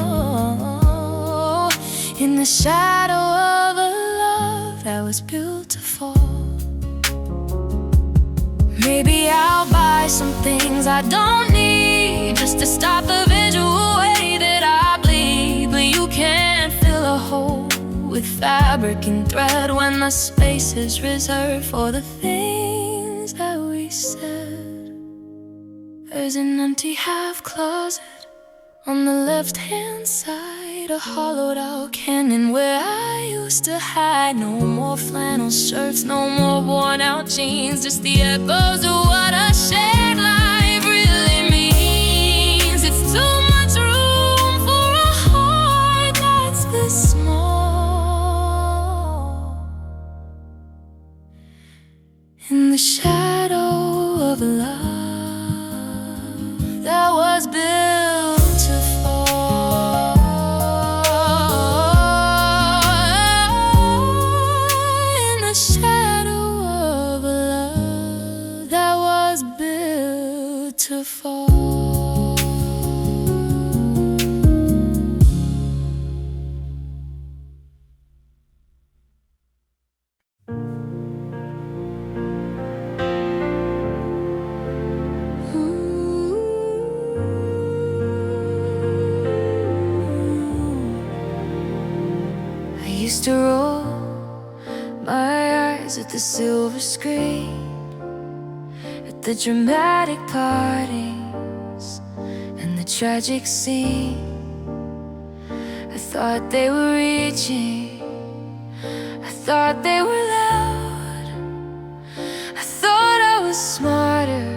[SPEAKER 1] in the shadow of a love that was built to fall. Maybe I'll buy some things I don't need, just to stop the visual way that I bleed. But you can't fill a hole with fabric and thread when the space is reserved for the things that we said. There's an empty half closet on the left-hand side, a hollowed out canyon where I used to hide. No more flannel shirts, no more worn out jeans, just the echoes of what a shared life really means. It's too much room for a heart that's this small, in the shadow of love that was built to fall, in the shadow of love that was built to fall. Used to roll my eyes at the silver screen, at the dramatic partings and the tragic scene. I thought they were reaching, I thought they were loud, I thought I was smarter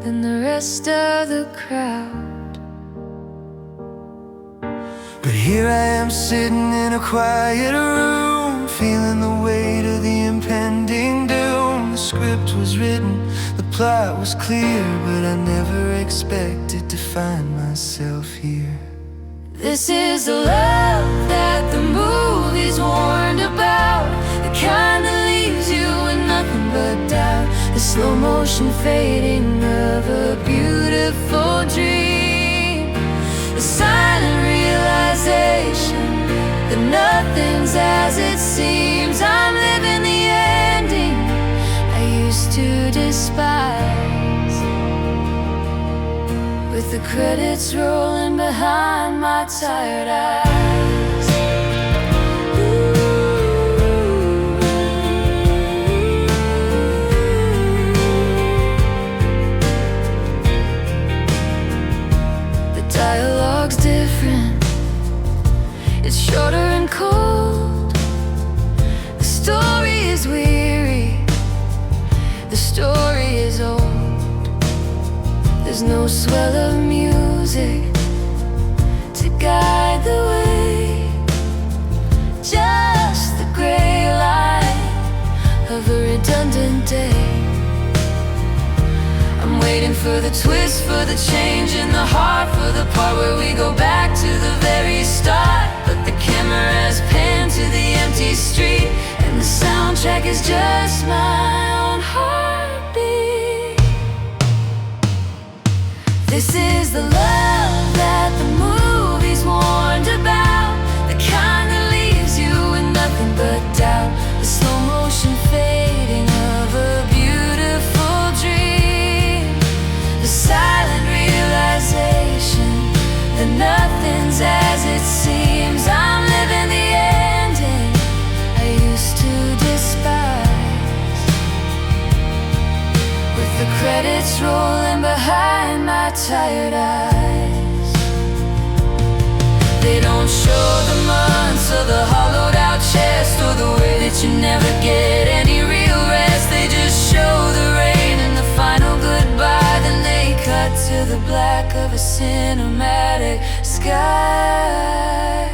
[SPEAKER 1] than the rest of the crowd.
[SPEAKER 2] But here I am sitting in a quiet room, feeling the weight of the impending doom. The script was written, the plot was clear, but I never expected to find myself here.
[SPEAKER 1] This is the love that the movies warned about, the kind that leaves you with nothing but doubt, the slow motion fading of a beautiful dream, the silent realization that nothing's as it seems. I'm living the ending I used to despise, with the credits rolling behind my tired eyes. The dialogue's different, it's shorter and cold. The story is weary, the story is old. There's no swell of music to guide the way, just the gray light of a redundant day. I'm waiting for the twist, for the change in the heart, for the part where we go back to the very start. But the camera has panned to the empty street, and the soundtrack is just my own heartbeat. This is the love that the movies warned about, the kind that leaves you with nothing but doubt, the slow motion fading of a beautiful dream, the silent realization that nothing's as it seems. I'm tired eyes. They don't show the months or the hollowed out chest, or the way that you never get any real rest. They just show the rain and the final goodbye. Then they cut to the black of a cinematic sky.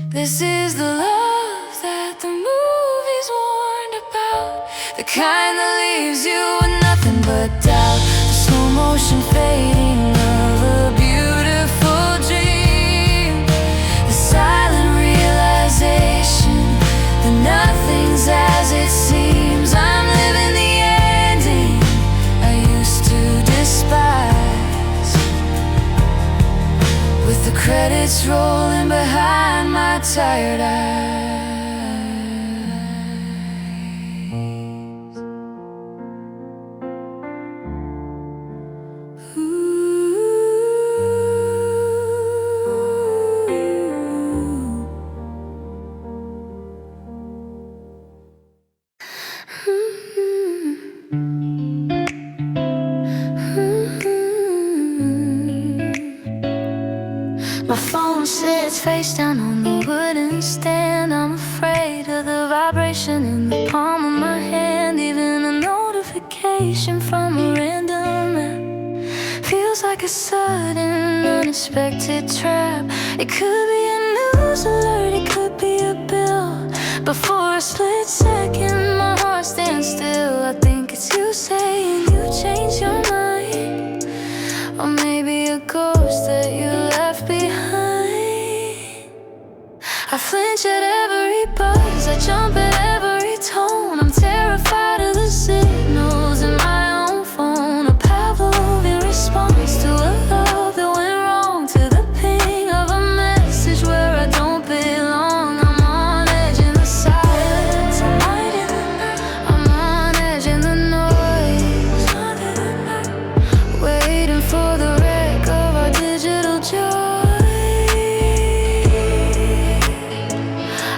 [SPEAKER 1] This is the love that the movies warned about, the kind that leaves you with nothing but doubt. The slow motion fading of a beautiful dream, the silent realization that nothing's as it seems. I'm living the ending I used to despise, with the credits rolling behind my tired eyes. My phone sits face down on the wooden stand. I'm afraid of the vibration in the palm of my hand. Even a notification from a random app feels like a sudden, unexpected trap. It could be a news alert, it could be a bill, but for a split second my heart stands still. I think it's you saying you changed your mind, or maybe a ghost that you left behind. I flinch at every buzz, I jump at every tone. I'm terrified of the signals in my own phone, a Pavlovian response to a love that went wrong, to the ping of a message where I don't belong. I'm on edge in the silence, I'm on edge in the noise, waiting for the wreck of our digital joy.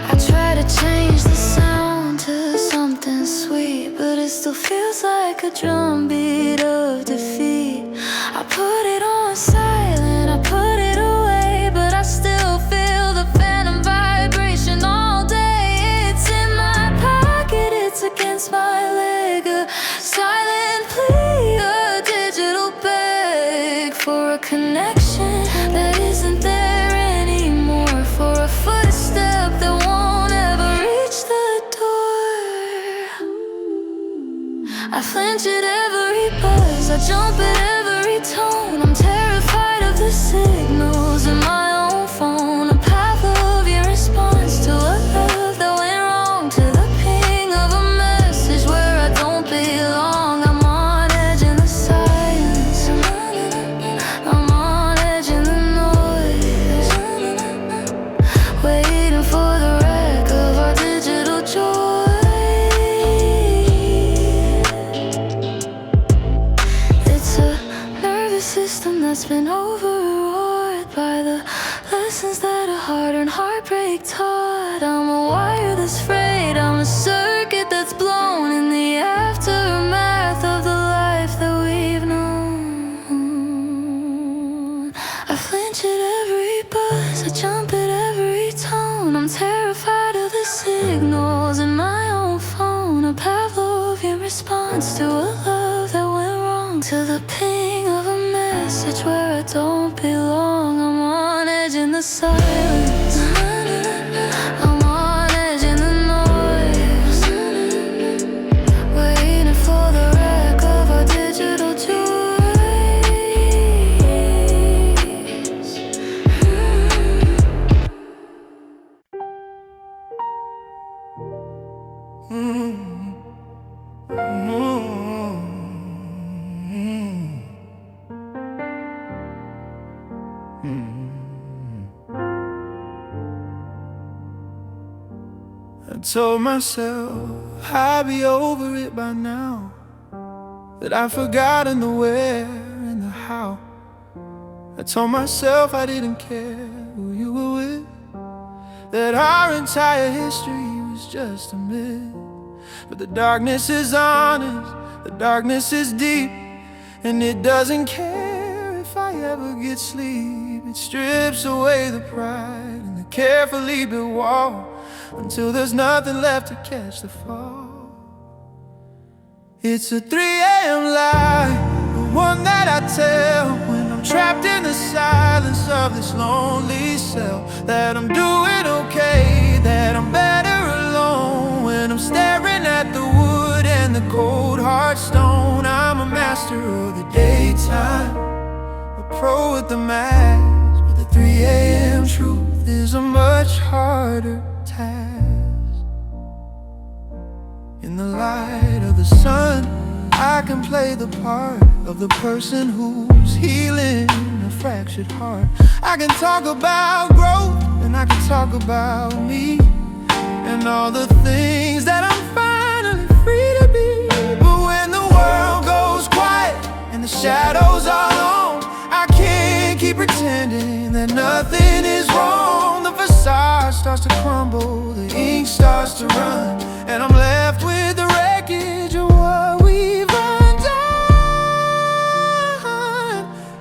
[SPEAKER 1] I try to change the sound to something sweet, but it still feels like a drumbeat of defeat. I put it on silent, I put it away, but I still feel the phantom vibration all day. It's in my pocket, it's against my leg, a silent plea, a digital beg for a connection that isn't there anymore, for a footstep that won't ever reach the door. I flinch at every buzz, I jump at every tone. I'm terrified of the signals in my own phone, a Pavlovian response to a love that went wrong, to the ping of a message where I don't belong. I'm on edge in the silence, I'm on edge in the noise, waiting for the wreck of our digital joy. It's a nervous system that's been overawed by the lessons that a hard-earned heartbreak taught. I'm a wire that's frayed, I'm a circuit that's blown in the aftermath of the life that we've known. I flinch at every buzz, I jump at every tone. I'm terrified of the signals in my own phone, a Pavlovian response to a love that went wrong, to the ping of a message where I don't belong. I'm on edge in the silence, I'm on edge in the noise, waiting for the wreck of our digital joys.
[SPEAKER 2] I told myself I'd be over it by now, that I'd forgotten the where and the how. I told myself I didn't care who you were with, that our entire history was just a myth. But the darkness is honest, The darkness is deep, and it doesn't care if I ever get sleep. It strips away the pride and the carefully built wall until there's nothing left to catch the fall. It's a 3 a.m. lie, the one that I tell when I'm trapped in the silence of this lonely cell. That I'm doing okay, that I'm better alone. When I'm staring at the wood and the cold hard stone. I'm a master of the daytime, a pro with the mask, but the 3 a.m. truth is a much harder task. In the light of the sun, I can play the part of the person who's healing a fractured heart. I can talk about growth, and I can talk about me, and all the things that I'm finally free to be. But when the world goes quiet and the shadows are long, I can't keep pretending that nothing is wrong. The facade starts to crumble, the ink starts to run, and I'm left with the wreckage of what we've undone.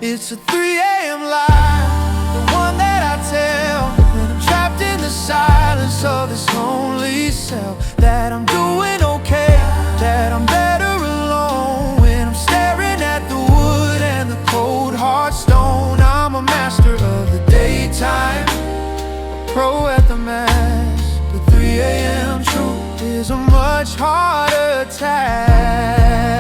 [SPEAKER 2] It's a 3 a.m. lie, the one that I tell when I'm trapped in the silence of this lonely cell. That I'm doing okay, that I'm better alone. When I'm staring at the wood and the cold hard stone. I'm a master of the daytime, a pro at the mask. The 3 a.m. truth is a much harder task.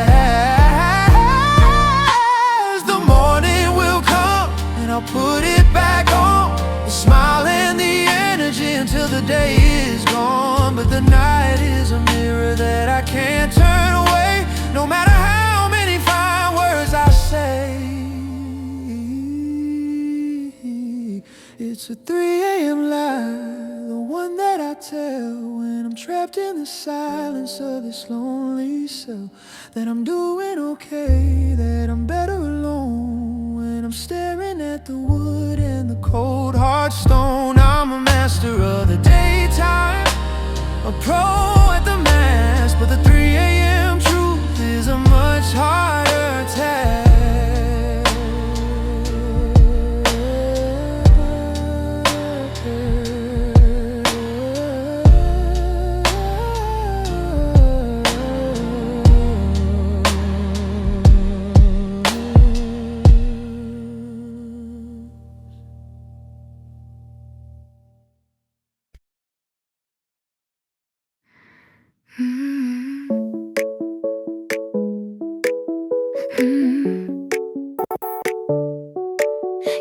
[SPEAKER 2] The morning will come and I'll put it back on, the smile and the energy until the day is gone. But the night is a mirror that I can't turn away, no matter how many fine words I say. It's a 3 a.m. lie, the one that I tell when I'm trapped in the silence of this lonely cell. That I'm doing okay, that I'm better alone. When I'm staring at the wood and the cold hard stone. I'm a master of the daytime, a pro at the mask, but the 3 a.m. truth is a much harder task.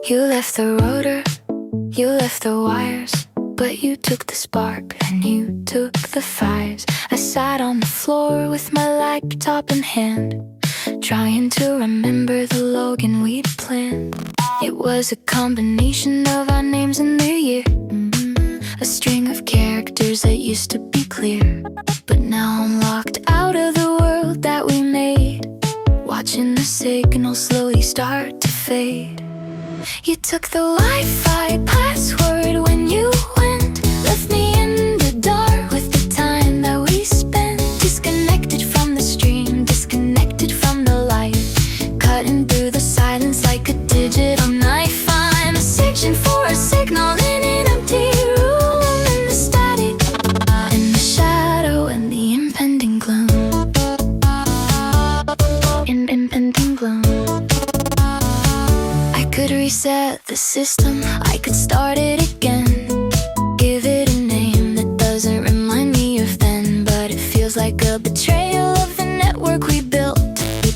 [SPEAKER 1] You left the rotor, you left the wires, but you took the spark and you took the fires. I sat on the floor with my laptop in hand, trying to remember the Logan we'd planned. It was a combination of our names and the year, a string of characters that used to be clear. But now I'm locked out of the world that we made, watching the signal slowly start to fade. You took the Wi-Fi password when you went, left me in the dark with the time that we spent. Disconnected from the stream, disconnected from the light, cutting through the silence like a digital knife. I'm searching for a signal in an empty room, in the static, in the shadow and the impending gloom. Impending gloom. I could reset the system, I could start it again, give it a name that doesn't remind me of then. But it feels like a betrayal of the network we built,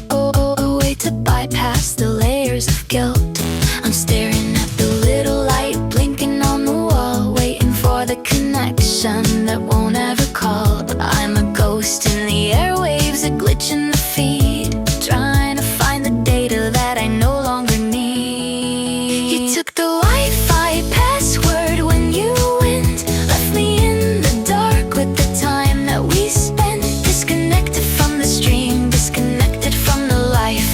[SPEAKER 1] a way to bypass the layers of guilt. I'm staring at the little light blinking on the wall, waiting for the connection that won't ever call. But I'm a ghost in the airwaves, a glitch in the feed, trying to find the data that I no longer need. You took the Wi-Fi password when you went, left me in the dark with the time that we spent. Disconnected from the stream, disconnected from the life,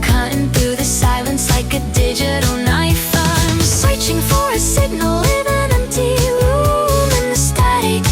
[SPEAKER 1] cutting through the silence like a digital knife. I'm searching for a signal in an empty room, in the static,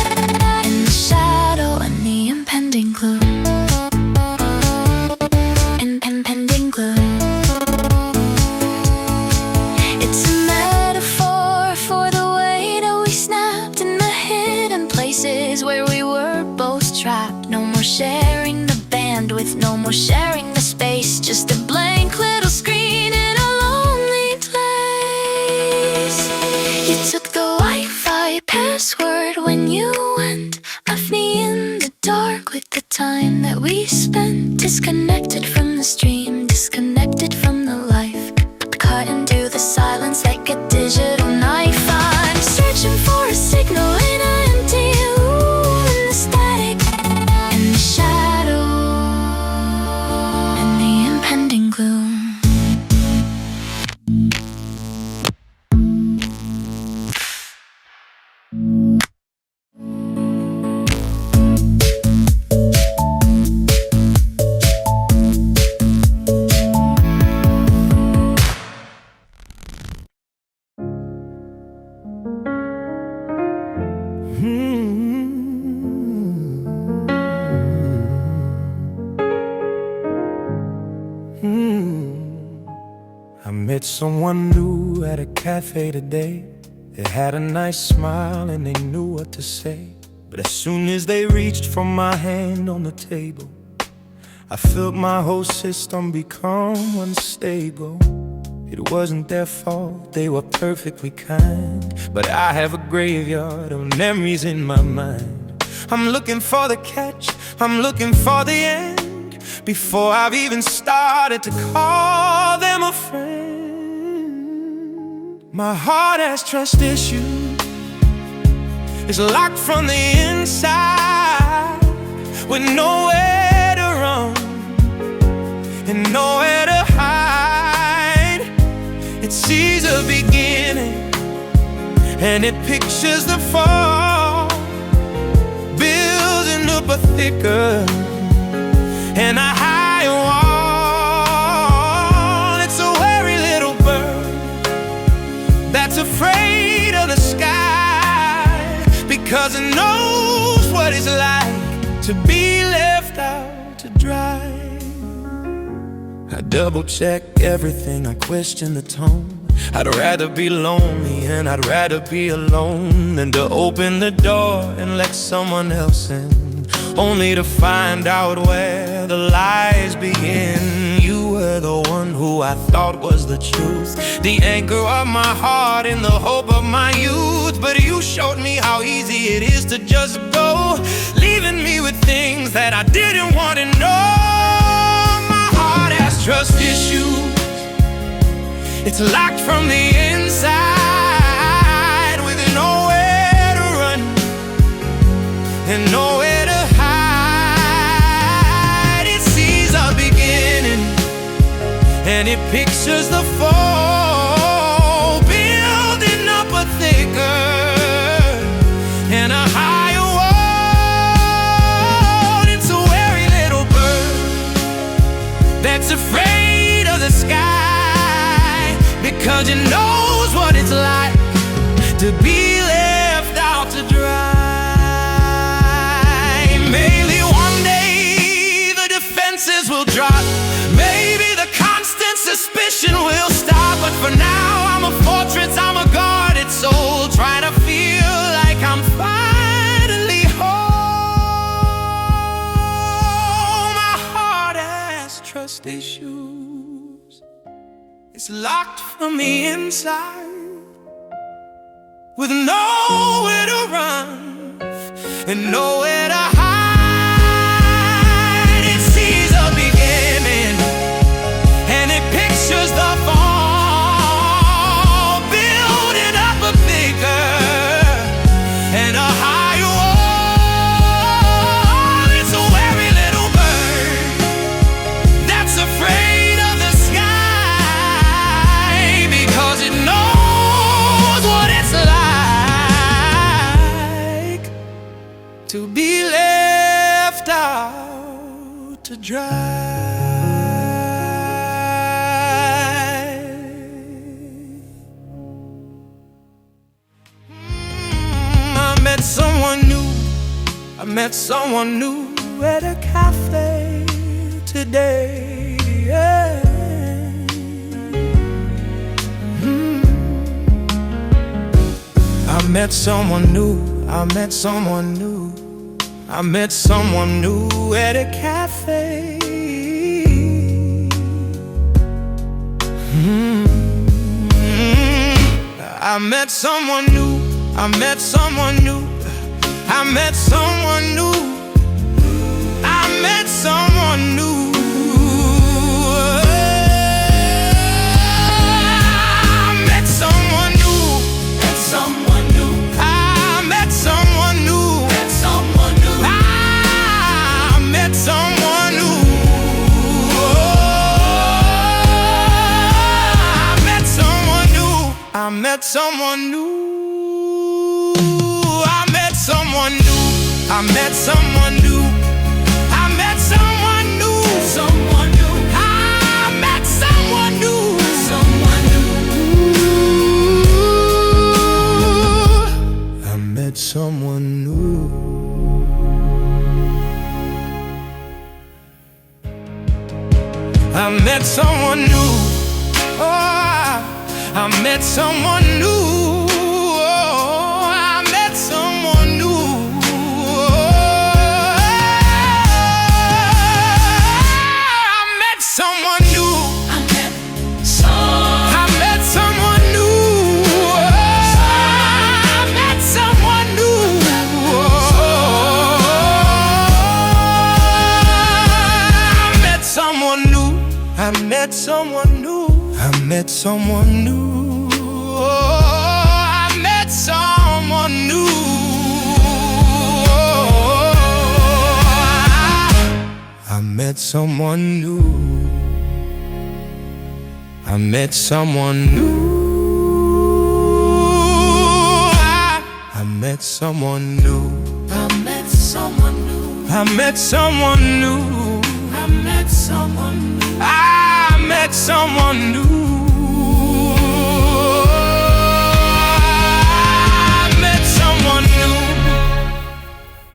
[SPEAKER 1] just a blank little screen in a lonely place. You took the Wi-Fi password when you went, left me in the dark with the time that we spent. Disconnected from the stream, disconnected from the life, cut into the silence like a digital knife. I'm searching for a signal in an empty room, in the static and the shadow and the impending gloom.
[SPEAKER 2] I met someone new at a cafe today. They had a nice smile and they knew what to say. But as soon as they reached for my hand on the table, I felt my whole system become unstable. It wasn't their fault, they were perfectly kind, but I have a graveyard of memories in my mind. I'm looking for the catch, I'm looking for the end, before I've even started to call them a friend. My heart has trust issues, it's locked from the inside, with nowhere to run and nowhere to hide. It sees a beginning and it pictures the fall, building up a thicker and a higher wall. It's a wary little bird that's afraid of the sky, because it knows what it's like to be left out to dry. I double check everything, I question the tone. I'd rather be lonely and I'd rather be alone than to open the door and let someone else in, only to find out where the lies begin. You were the one who I thought was the truth, the anchor of my heart and the hope of my youth. But you showed me how easy it is to just go, leaving me with things that I didn't want to know. My heart has trust issues, it's locked from the inside, with nowhere to run and nowhere to hide. It sees a beginning and it pictures the fall, building up a thicker and a higher wall. It's a wary little bird that's afraid of the sky, because it knows what it's like to be left out to dry. Maybe one day the defenses will drop, maybe the constant suspicion will stop. But for now I'm a fortress, I'm a guarded soul, trying to feel like I'm finally whole. My heart has trust issues, it's locked from the inside, with nowhere to run and nowhere to hide. It sees a beginning and it pictures the fall, building up a bigger and a higher wall. It's a wary little bird that's afraid of the sky, because it knows what it's like to be left out to dry. I met someone new at a cafe today. Yeah. I met someone new, I met someone new, I met someone new at a cafe. I met someone new, I met someone new, I met someone new, I met someone new. I met someone new, met someone new. I met someone new, met someone new. I met someone new. I met someone new. I met someone new. I met someone new. I met someone new. Someone new. I met someone new. Someone new. I met someone new. I met someone new. Oh, I met someone new. Oh, I met someone new. Oh, I met someone new. I met someone new. I met someone new. I met someone new. I met someone new. I met someone new. Oh, I met someone new. I met someone new. I met someone new. I met someone new. I met someone new. I met someone new. I met someone new. I met someone new.